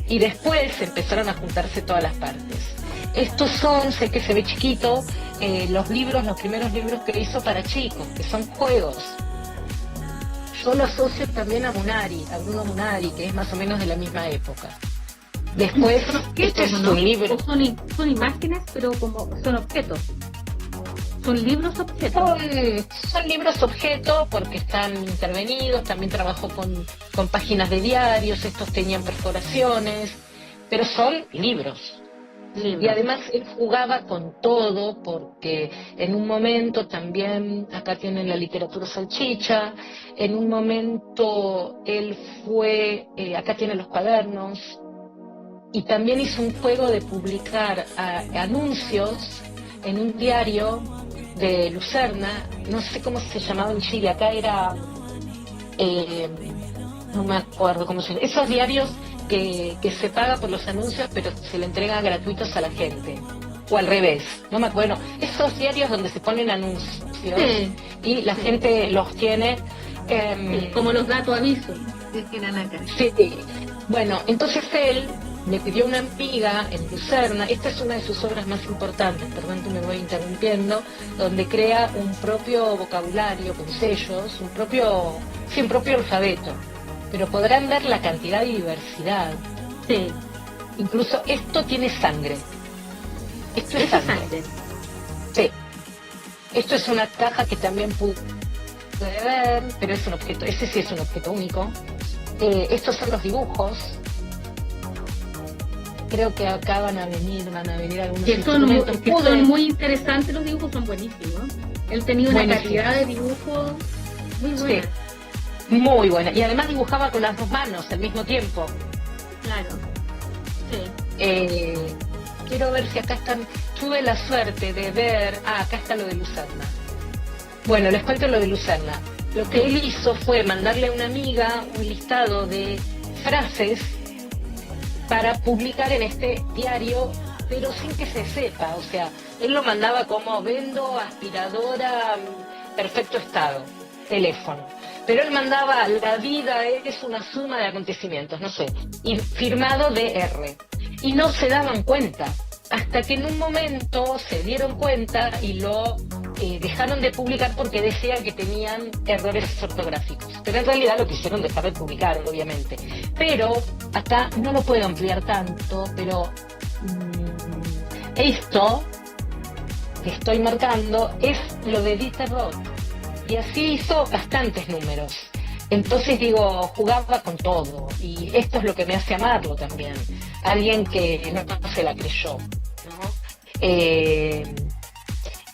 Speaker 4: Y después empezaron a juntarse todas las partes. Estos son, sé que se ve chiquito, los primeros libros que hizo para chicos, que son juegos. Yo lo asocio también a Bruno Munari, que es más o menos de la misma época. Después,
Speaker 5: son objetos,
Speaker 4: este es
Speaker 5: ¿no?
Speaker 4: un libro.
Speaker 5: Son imágenes, pero como son objetos. Son libros objetos.
Speaker 4: Son libros objeto porque están intervenidos, también trabajó con páginas de diarios, estos tenían perforaciones, pero son libros. Y además él jugaba con todo porque en un momento también, acá tienen la literatura salchicha, en un momento él fue, acá tienen los cuadernos, y también hizo un juego de publicar anuncios en un diario de Lucerna, no sé cómo se llamaba en Chile, acá era, no me acuerdo cómo se llama, esos diarios que se paga por los anuncios pero se le entregan gratuitos a la gente, o al revés, no me acuerdo, esos diarios donde se ponen anuncios y la gente los tiene,
Speaker 5: como los datos avisos que tienen acá.
Speaker 4: Sí, bueno, entonces él me pidió una amiga en Lucerna, esta es una de sus obras más importantes, perdón que me voy interrumpiendo, donde crea un propio vocabulario con sellos, un propio alfabeto, pero podrán ver la cantidad de diversidad.
Speaker 5: Sí.
Speaker 4: Incluso esto tiene sangre. Esto es sangre. Sí. Esto es una caja que también pude ver, pero es un objeto, ese sí es un objeto único. Estos son los dibujos. Creo que acá van a venir algunos instrumentos.
Speaker 5: Que son muy interesantes los dibujos, son buenísimos. Él tenía una calidad de dibujos muy buena.
Speaker 4: Sí, muy buena. Y además dibujaba con las dos manos al mismo tiempo.
Speaker 5: Claro. Sí.
Speaker 4: Quiero ver si acá están. Tuve la suerte de ver. Acá está lo de Lucerna. Bueno, les cuento lo de Lucerna. Lo que él hizo fue mandarle a una amiga un listado de frases para publicar en este diario, pero sin que se sepa, o sea, él lo mandaba como vendo aspiradora perfecto estado, teléfono, pero él mandaba la vida es una suma de acontecimientos, no sé, y firmado DR, y no se daban cuenta, hasta que en un momento se dieron cuenta y lo dejaron de publicar porque decían que tenían errores ortográficos. Pero en realidad lo quisieron dejar de publicar, obviamente. Pero acá no lo puedo ampliar tanto, pero esto que estoy marcando es lo de Dieter Roth. Y así hizo bastantes números. Entonces digo, jugaba con todo. Y esto es lo que me hace amarlo también. Alguien que no se la creyó, ¿no?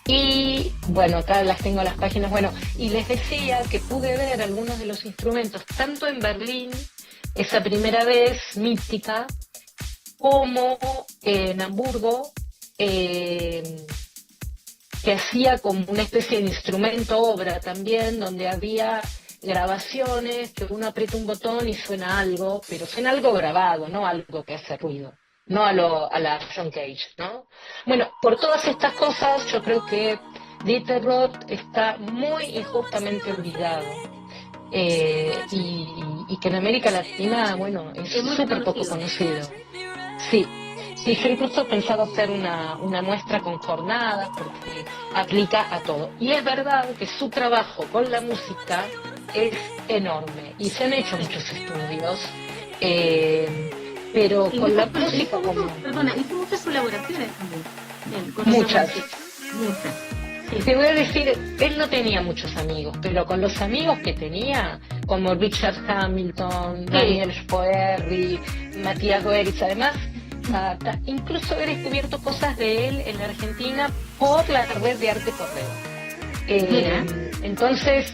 Speaker 4: Y bueno, acá las tengo las páginas, bueno, y les decía que pude ver algunos de los instrumentos, tanto en Berlín, esa primera vez mística, como en Hamburgo, que hacía como una especie de instrumento obra también, donde había grabaciones, que uno aprieta un botón y suena algo, pero suena algo grabado, no algo que hace ruido. No a la John Cage, ¿no? Bueno, por todas estas cosas yo creo que Dieter Roth está muy injustamente olvidado y que en América Latina, bueno, es súper poco conocido. Sí, yo incluso pensaba hacer una muestra con jornadas porque aplica a todo. Y es verdad que su trabajo con la música es enorme y se han hecho muchos estudios. Pero con la música
Speaker 5: hizo muchas colaboraciones también.
Speaker 4: Muchas.
Speaker 5: Sí.
Speaker 4: Te voy a decir, él no tenía muchos amigos, pero con los amigos que tenía, como Richard Hamilton, Daniel Spoerri, Matías Goeritz, además, incluso he descubierto cosas de él en la Argentina por la red de Arte Correo. Entonces,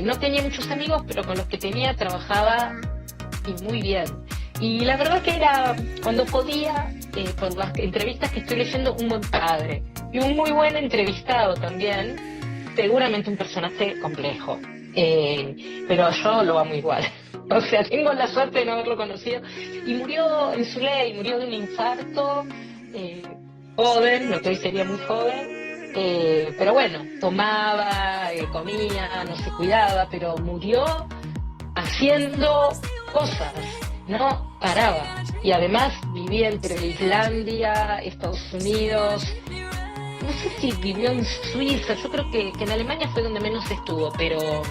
Speaker 4: no tenía muchos amigos, pero con los que tenía trabajaba y muy bien. Y la verdad que era, cuando podía, por las entrevistas que estoy leyendo, un buen padre. Y un muy buen entrevistado también. Seguramente un personaje complejo. Pero yo lo amo igual. O sea, tengo la suerte de no haberlo conocido. Y murió en su ley, murió de un infarto, joven, lo que hoy sería muy joven, pero bueno, tomaba, comía, no se cuidaba, pero murió haciendo cosas, no paraba. Y además vivía entre Islandia, Estados Unidos, no sé si vivió en Suiza, yo creo que en Alemania fue donde menos estuvo, pero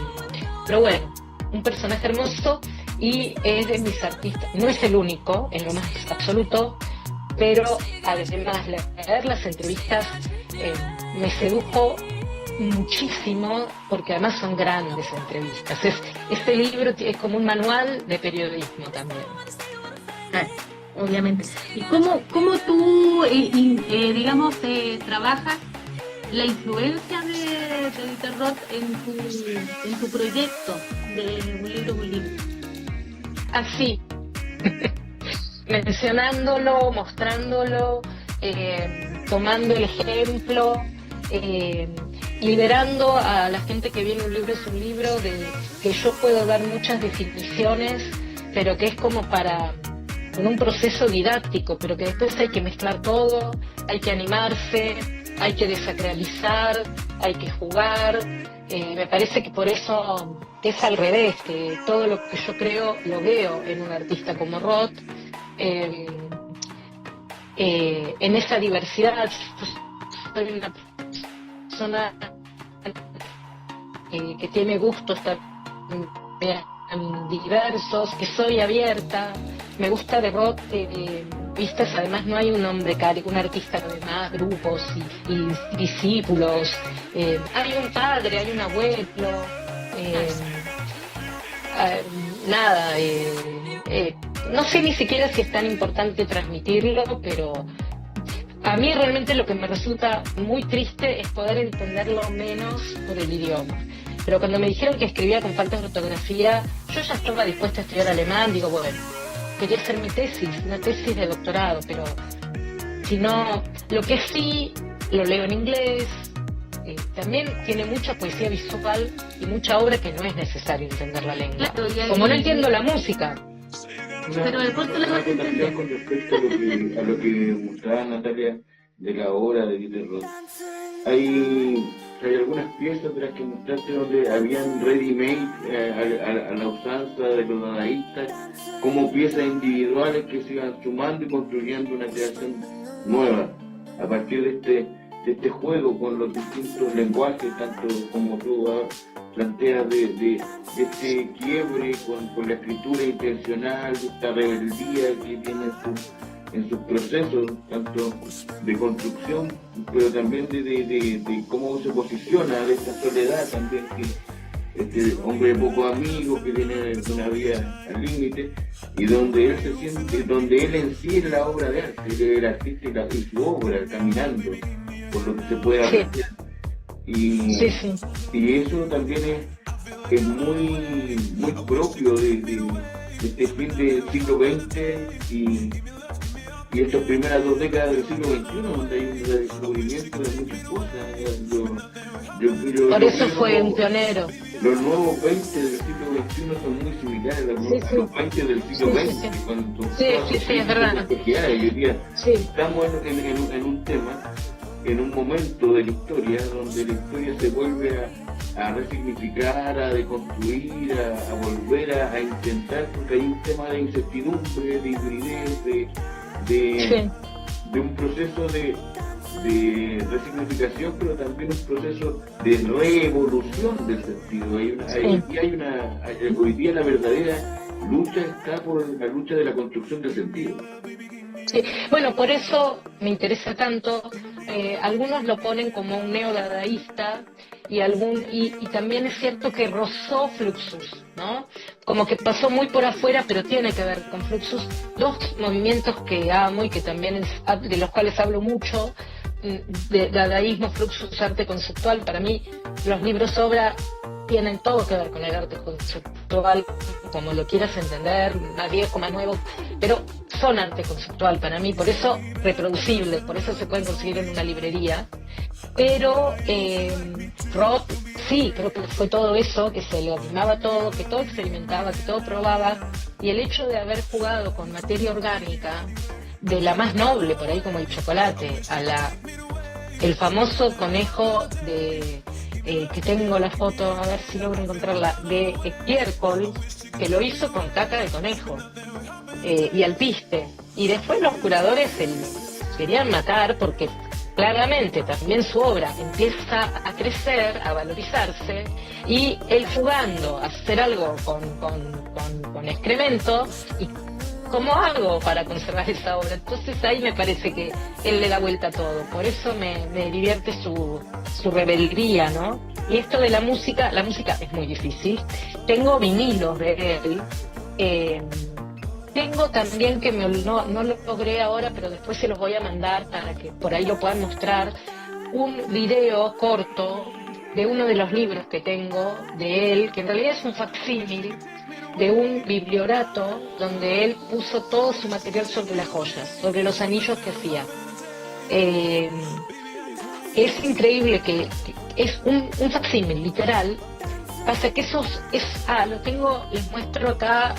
Speaker 4: bueno, un personaje hermoso y es de mis artistas, no es el único, en lo más absoluto, pero además leer las entrevistas me sedujo muchísimo, porque además son grandes entrevistas. Este libro es como un manual de periodismo también.
Speaker 5: Obviamente. ¿Y cómo tú, digamos, trabajas la influencia de Dieter Roth en tu proyecto de Un libro?
Speaker 4: Así, mencionándolo, mostrándolo, tomando el ejemplo, liberando a la gente que viene. Un libro es un libro de que yo puedo dar muchas definiciones, pero que es como con un proceso didáctico, pero que después hay que mezclar todo, hay que animarse, hay que desacralizar, hay que jugar. Me parece que por eso es al revés, que todo lo que yo creo lo veo en un artista como Roth, en esa diversidad. Yo soy una persona que tiene gustos también diversos, que soy abierta. Me gusta de Roth, vistas, además no hay un hombre un artista con más grupos y discípulos. Hay un padre, hay un abuelo, no sé ni siquiera si es tan importante transmitirlo, pero a mí realmente lo que me resulta muy triste es poder entenderlo menos por el idioma. Pero cuando me dijeron que escribía con faltas de ortografía, yo ya estaba dispuesta a estudiar alemán. Digo, bueno, quería hacer mi tesis, una tesis de doctorado, pero si no, lo que sí, lo leo en inglés. También tiene mucha poesía visual y mucha obra que no es necesario entender la lengua.
Speaker 5: Claro,
Speaker 4: como no entiendo la música.
Speaker 5: Pero el corto la vas a entender.
Speaker 3: Con respecto a lo que mostraba Natalia de la obra de Dieter Roth, hay algunas piezas de las que mostraste donde habían ready-made a la usanza de los dadaístas, como piezas individuales que se iban sumando y construyendo una creación nueva a partir de este juego con los distintos lenguajes, tanto como tú planteas de este quiebre con la escritura intencional, de esta rebeldía que tiene en sus procesos, tanto de construcción, pero también de cómo se posiciona, de esta soledad también, que este hombre de pocos amigos, que tiene una vida al límite, y donde él se siente, donde él en sí es la obra de arte, él es el artista y su obra, caminando, por lo que se puede apreciar. Y eso también es muy propio de este fin del siglo XX y estas primeras 2 décadas del siglo XXI, donde hay un redescubrimiento de muchas cosas.
Speaker 4: Por eso fue un pionero.
Speaker 3: Los nuevos 20 del siglo XXI son muy similares a los 20 del siglo XX.
Speaker 4: Sí, es verdad.
Speaker 3: Estamos en un tema, en un momento de la historia, donde la historia se vuelve a resignificar, a deconstruir, a volver a intentar, porque hay un tema de incertidumbre, de hibridez, de un proceso de resignificación, pero también un proceso de reevolución del sentido. Hoy día la verdadera lucha está por la lucha de la construcción del sentido.
Speaker 4: Sí, bueno, por eso me interesa tanto. Algunos lo ponen como un neodadaísta y también es cierto que rozó Fluxus, ¿no? Como que pasó muy por afuera, pero tiene que ver con Fluxus. 2 movimientos que amo y que también de los cuales hablo mucho, de dadaísmo, Fluxus, arte conceptual. Para mí los libros obra tienen todo que ver con el arte conceptual, como lo quieras entender, más viejo, más nuevo, pero son arte conceptual para mí, por eso reproducibles, por eso se pueden conseguir en una librería. Pero Roth sí, creo que fue todo eso, que se le animaba todo, que todo experimentaba, que todo probaba, y el hecho de haber jugado con materia orgánica, de la más noble, por ahí como el chocolate, el famoso conejo de que tengo la foto, a ver si logro encontrarla, de estiércol, que lo hizo con caca de conejo y alpiste. Y después los curadores querían matar porque claramente también su obra empieza a crecer, a valorizarse, y él jugando a hacer algo con excremento, y ¿cómo hago para conservar esa obra? Entonces ahí me parece que él le da vuelta a todo. Por eso me divierte su rebeldía, ¿no? Y esto de la música es muy difícil. Tengo vinilos de él. Tengo también, que no lo logré ahora, pero después se los voy a mandar para que por ahí lo puedan mostrar, un video corto de uno de los libros que tengo de él, que en realidad es un facsímil de un bibliorato donde él puso todo su material sobre las joyas, sobre los anillos que hacía. Es increíble que es un facsímil literal. Pasa que lo tengo, les muestro acá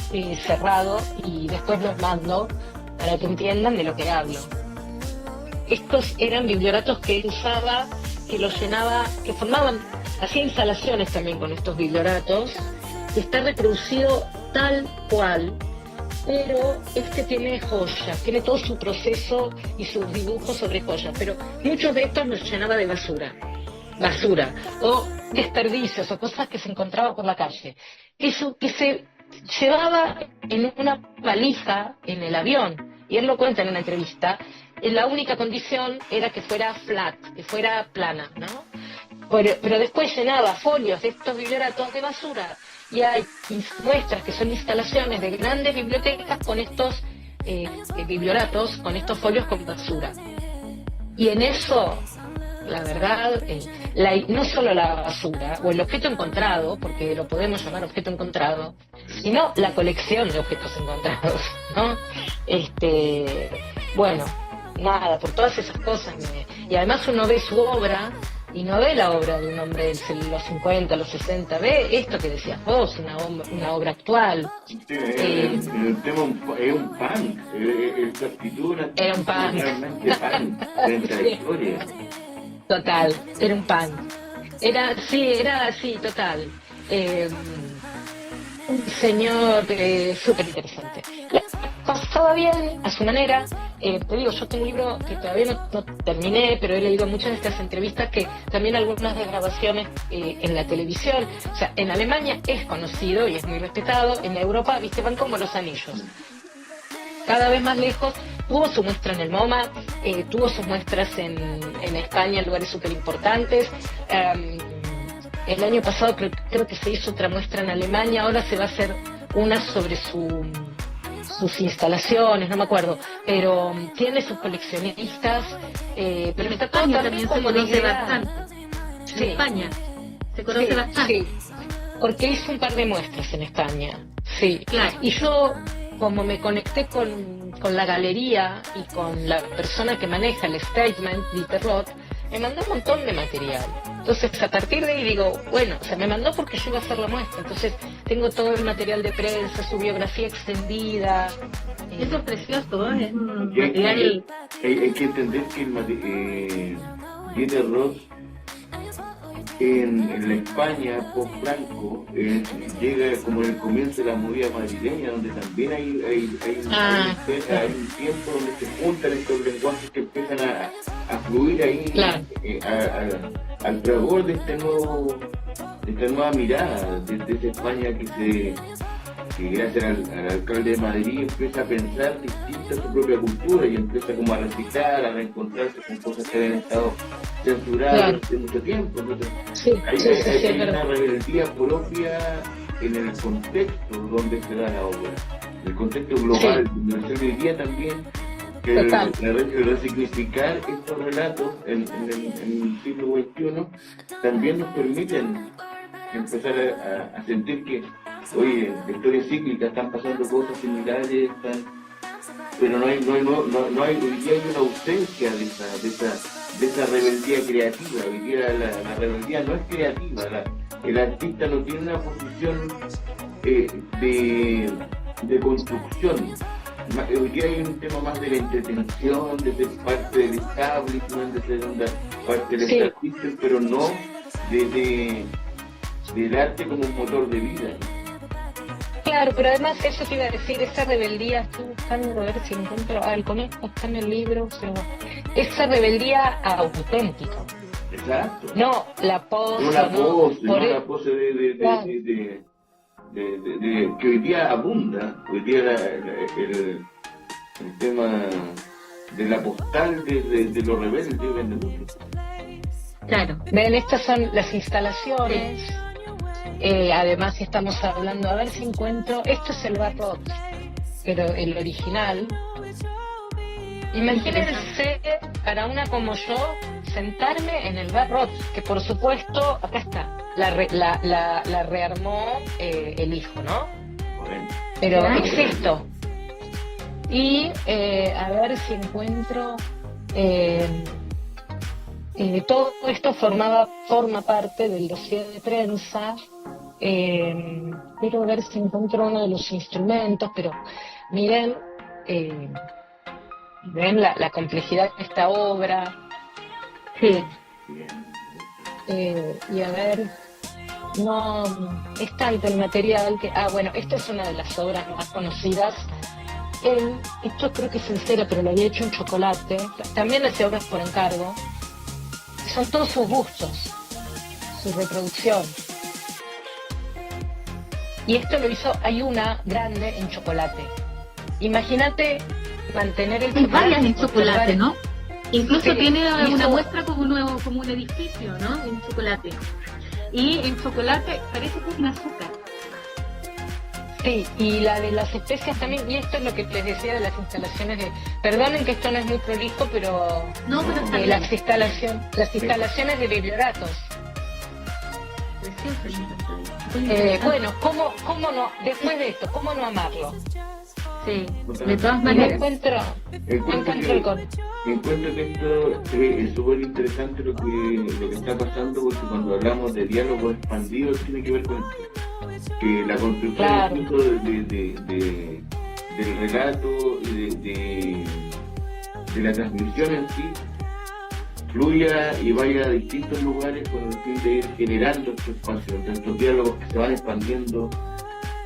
Speaker 4: cerrado, y después los mando para que entiendan de lo que hablo. Estos eran biblioratos que él usaba, que los llenaba, que hacía instalaciones también con estos biblioratos, que está reproducido tal cual, pero tiene joyas, tiene todo su proceso y sus dibujos sobre joyas, pero muchos de estos los llenaba de basura o desperdicios o cosas que se encontraba por la calle, que se llevaba en una valija en el avión, y él lo cuenta en una entrevista. La única condición era que fuera flat, que fuera plana, ¿no? Pero después llenaba folios de estos biblioratos de basura, y hay muestras que son instalaciones de grandes bibliotecas con estos biblioratos, con estos folios con basura. Y en eso, la verdad, no solo la basura o el objeto encontrado, porque lo podemos llamar objeto encontrado, sino la colección de objetos encontrados, ¿no? Bueno, nada, por todas esas cosas. Y además uno ve su obra y no ve la obra de un hombre de los 50, los 60, ve esto que decías vos, una obra actual.
Speaker 3: Sí, el tema es un punk, su actitud
Speaker 4: era un punk.
Speaker 3: Realmente punk, frente a la historia.
Speaker 4: Total, era un punk. Era así, total. Un señor súper interesante. Pasaba bien, a su manera. Te digo, yo tengo un libro que todavía no terminé, pero he leído muchas de estas entrevistas, que también algunas de grabaciones en la televisión. O sea, en Alemania es conocido y es muy respetado. En Europa, viste, van como los anillos. Cada vez más lejos. Tuvo su muestra en el MoMA, tuvo sus muestras en España en lugares súper importantes. El año pasado creo que se hizo otra muestra en Alemania, ahora se va a hacer una sobre sus instalaciones, no me acuerdo, pero tiene sus coleccionistas, pero está todo
Speaker 5: también se conoce bastante.
Speaker 4: Sí.
Speaker 5: En España se conoce bastante.
Speaker 4: Sí, porque hizo un par de muestras en España, sí.
Speaker 5: Claro.
Speaker 4: Y yo, como me conecté con la galería y con la persona que maneja el statement, Dieter Roth, me mandó un montón de material. Entonces, a partir de ahí digo, bueno, o sea, me mandó porque yo iba a hacer la muestra. Entonces, tengo todo el material de prensa, su biografía extendida.
Speaker 5: Eso es precioso, ¿eh? Es un
Speaker 3: Hay
Speaker 5: material.
Speaker 3: que entender que Dieter Roth en la España post-Franco llega como en el comienzo de la movida madrileña, donde también hay un tiempo donde se juntan estos lenguajes que empiezan a fluir ahí,
Speaker 4: claro,
Speaker 3: al fragor de esta nueva mirada desde España que gracias al alcalde de Madrid empieza a pensar distinta a su propia cultura y empieza como a reciclar, a reencontrarse con cosas que habían estado censuradas
Speaker 4: claro,
Speaker 3: durante mucho tiempo. Entonces,
Speaker 4: sí,
Speaker 3: hay una rebeldía propia en el contexto donde se da la obra, el contexto global, donde se vivía también el resignificar estos relatos en el siglo XXI también nos permiten empezar a sentir que, oye, la historia cíclica, están pasando cosas similares, pero hoy día hay una ausencia de esa rebeldía creativa. Hoy día la rebeldía no es creativa, el artista no tiene una posición de construcción. Hoy día hay un tema más de la entretención, de ser parte del establishment, de ser una parte del establishment, pero no del arte como un motor de vida.
Speaker 4: Claro, pero además eso te iba a decir, esa rebeldía, estoy buscando a ver si encuentro, el conejo está en el libro, pero esa rebeldía auténtica.
Speaker 3: Exacto.
Speaker 4: No la pose,
Speaker 3: no la pose,
Speaker 4: no,
Speaker 3: la pose que hoy día abunda. Hoy día el tema de la postal de los rebeldes vende mucho.
Speaker 5: Claro.
Speaker 4: Ven, estas son las instalaciones. Además estamos hablando, a ver si encuentro, esto es el Bar Rock, pero el original. Imagínense para una como yo sentarme en el Bar Rock, que por supuesto acá está, la rearmó el hijo, ¿no?
Speaker 3: Bueno.
Speaker 4: Pero es esto. Y a ver si encuentro todo esto forma parte del dossier de prensa. Quiero ver si encuentro uno de los instrumentos, pero miren, ven la complejidad de esta obra.
Speaker 5: Sí.
Speaker 4: Y a ver, no, es tanto el material que, bueno, esta es una de las obras más conocidas. Esto creo que es en cera, pero lo había hecho en chocolate. También hace obras por encargo. Son todos sus bustos, su reproducción. Y esto lo hizo, hay una grande en chocolate. Imagínate mantener el
Speaker 5: Hay
Speaker 4: chocolate.
Speaker 5: varias en chocolate, ¿no? Incluso
Speaker 4: Sí,
Speaker 5: tiene una
Speaker 4: hizo-
Speaker 5: muestra como un edificio, ¿no? En chocolate. Y en chocolate parece que es un azúcar.
Speaker 4: Sí, y la de las especias también, y esto es lo que les decía de las instalaciones de... Perdonen que esto no es muy prolijo, pero
Speaker 5: No, pero está bien.
Speaker 4: las instalaciones de biblioratos.
Speaker 5: Precioso, muy interesante.
Speaker 4: Bueno, ¿cómo no, después de esto, cómo no amarlo?
Speaker 5: Sí, de todas
Speaker 4: No
Speaker 5: maneras.
Speaker 4: encuentro el con...
Speaker 3: Encuentro que esto es súper interesante lo que está pasando, porque cuando hablamos de diálogos expandidos tiene que ver con que la construcción
Speaker 4: Claro.
Speaker 3: incluso del relato y de la transmisión en sí fluya y vaya a distintos lugares con el fin de ir generando estos espacios, de estos diálogos que se van expandiendo.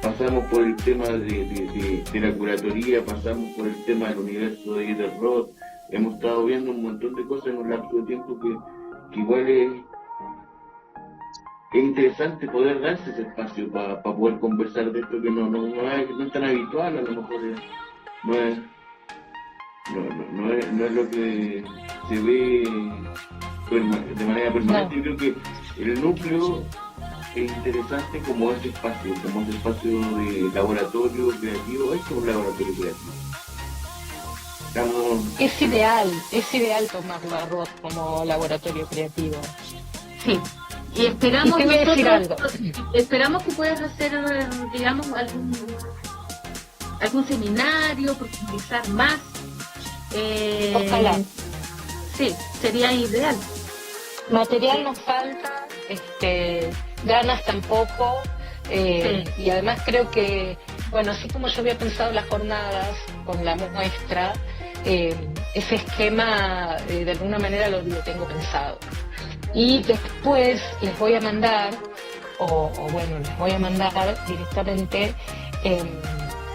Speaker 3: Pasamos por el tema de la curatoría, pasamos por el tema del universo de Dieter Roth, hemos estado viendo un montón de cosas en un lapso de tiempo que igual es interesante poder darse ese espacio para poder conversar de esto que no es tan habitual, a lo mejor no es lo que se ve de manera permanente. Yo creo que el núcleo es interesante como ese espacio de laboratorio creativo. Esto es un laboratorio creativo.
Speaker 4: Es ideal tomar la Roth como laboratorio creativo.
Speaker 5: Sí. Y esperamos
Speaker 4: Y te voy a decir
Speaker 5: esperamos que puedas hacer, digamos, algún seminario, profundizar más.
Speaker 4: Ojalá.
Speaker 5: Sí, sería ideal.
Speaker 4: Material nos falta, ganas tampoco, y además creo que, bueno, así como yo había pensado las jornadas con la muestra, ese esquema de alguna manera lo tengo pensado. Y después les voy a mandar, les voy a mandar directamente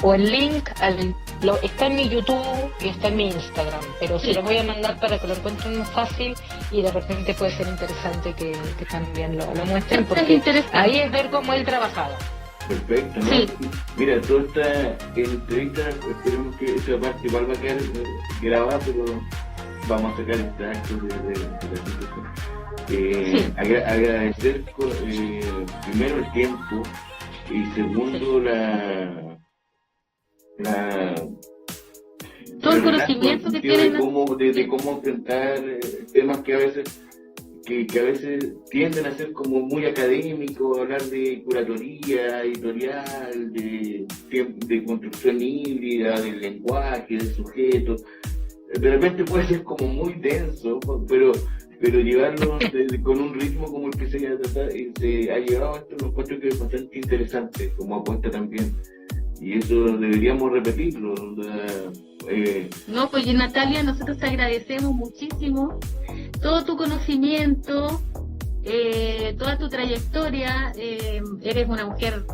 Speaker 4: o el link está en mi YouTube y está en mi Instagram, pero se lo voy a mandar para que lo encuentren más fácil y de repente puede ser interesante que también lo muestren, porque ahí es ver cómo él trabajaba.
Speaker 3: Perfecto, ¿no?
Speaker 5: Sí.
Speaker 3: Mira, toda esta entrevista, esperemos que esta parte igual va a quedar grabada, pero vamos a sacar extractos de la situación. Agradecer primero el tiempo y segundo
Speaker 5: todo el conocimiento que tienen
Speaker 3: de cómo enfrentar temas que a veces que a veces tienden a ser como muy académicos, hablar de curatoría editorial, de construcción híbrida, del lenguaje, del sujeto. De repente puede ser como muy denso, pero llevarlo con un ritmo como el que se ha llevado a esto, lo encuentro que es bastante interesante como apuesta también. Y eso deberíamos repetirlo.
Speaker 5: No, pues Natalia, nosotros te agradecemos muchísimo todo tu conocimiento, toda tu trayectoria. Eres una mujer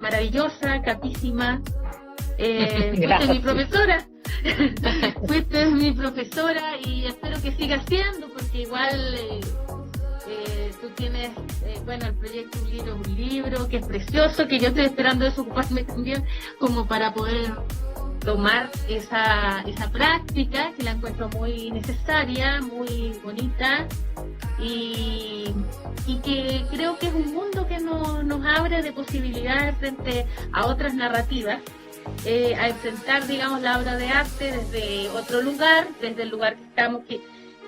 Speaker 5: maravillosa, capísima. Fuiste mi profesora. Fuiste mi profesora y espero que sigas siendo, porque igual tú tienes, el proyecto Un Libro, que es precioso, que yo estoy esperando desocuparme también como para poder tomar esa práctica, que la encuentro muy necesaria, muy bonita, y que creo que es un mundo que nos abre de posibilidades frente a otras narrativas, a enfrentar, digamos, la obra de arte desde otro lugar, desde el lugar que estamos, que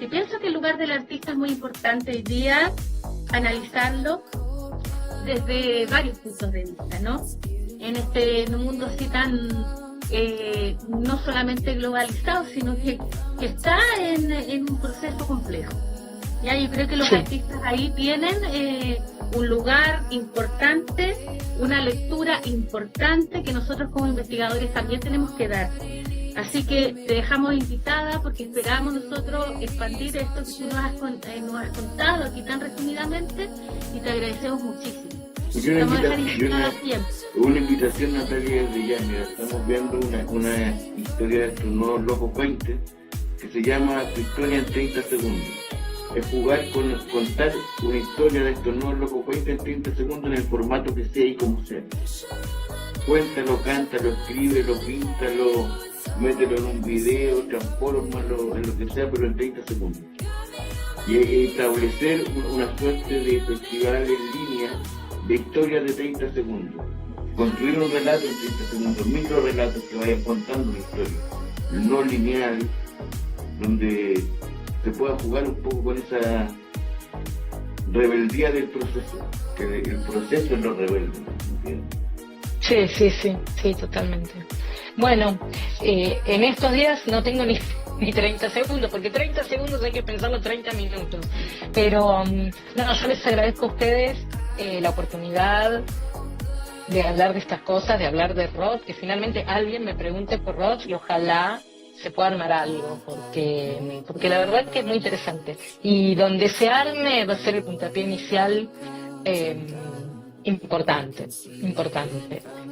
Speaker 5: pienso que el lugar del artista es muy importante hoy día, analizarlo desde varios puntos de vista, ¿no? En un mundo así tan no solamente globalizado, sino que está en un proceso complejo. Ya, yo creo que los artistas ahí tienen un lugar importante, una lectura importante que nosotros como investigadores también tenemos que dar. Así que te dejamos invitada porque esperamos nosotros expandir esto que tú nos has contado aquí tan resumidamente, y te agradecemos muchísimo.
Speaker 3: Una invitación, Natalia, desde ya. Mira, estamos viendo una historia de estos nuevos locos 20 que se llama Tu historia en 30 segundos. Es contar una historia de estos nuevos locos 20 en 30 segundos en el formato que sea y como sea. Cuéntalo, cántalo, escríbelo, píntalo, mételo en un video, transfórmalo en lo que sea, pero en 30 segundos. Y establecer una suerte de festival en línea de historias de 30 segundos. Construir un relato en 30 segundos, micro relatos que vayan contando una historia, no lineal, donde se pueda jugar un poco con esa rebeldía del proceso, que el proceso es lo rebelde, ¿entiendes?
Speaker 4: Sí, totalmente. Bueno, en estos días no tengo ni 30 segundos, porque 30 segundos hay que pensarlo 30 minutos. Pero yo les agradezco a ustedes la oportunidad de hablar de estas cosas, de hablar de rock, que finalmente alguien me pregunte por rock y ojalá se pueda armar algo, porque la verdad es que es muy interesante. Y donde se arme va a ser el puntapié inicial importante.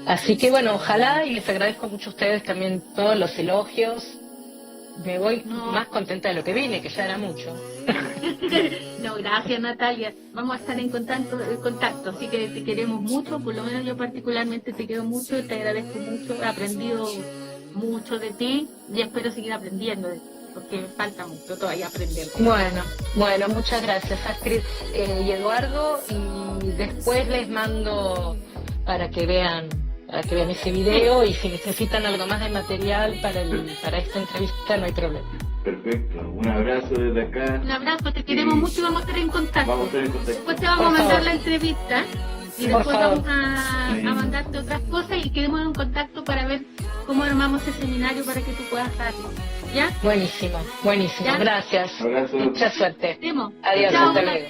Speaker 4: Así que bueno, ojalá, y les agradezco mucho a ustedes también todos los elogios. Me voy más contenta de lo que vine, que ya era mucho.
Speaker 5: No, gracias, Natalia. Vamos a estar en contacto, así que te queremos mucho, por lo menos yo particularmente te quiero mucho, te agradezco mucho, he aprendido mucho de ti y espero seguir aprendiendo de ti, porque me falta mucho todavía aprender.
Speaker 4: Bueno, muchas gracias, Astrid y Eduardo, y después les mando para que vean ese video, y si necesitan algo más de material para esta entrevista no hay problema.
Speaker 3: Perfecto, un abrazo desde acá.
Speaker 5: Un abrazo, te queremos mucho y vamos a estar en contacto. Después te vamos a mandar la entrevista y después vamos a mandarte otras cosas y quedemos en contacto para ver cómo armamos ese seminario para que tú puedas darlo. ¿Ya?
Speaker 4: Buenísimo,
Speaker 5: ¿Ya?
Speaker 4: gracias.
Speaker 3: Abrazo.
Speaker 4: Mucha suerte.
Speaker 5: Adiós,
Speaker 4: Adiós, hasta luego.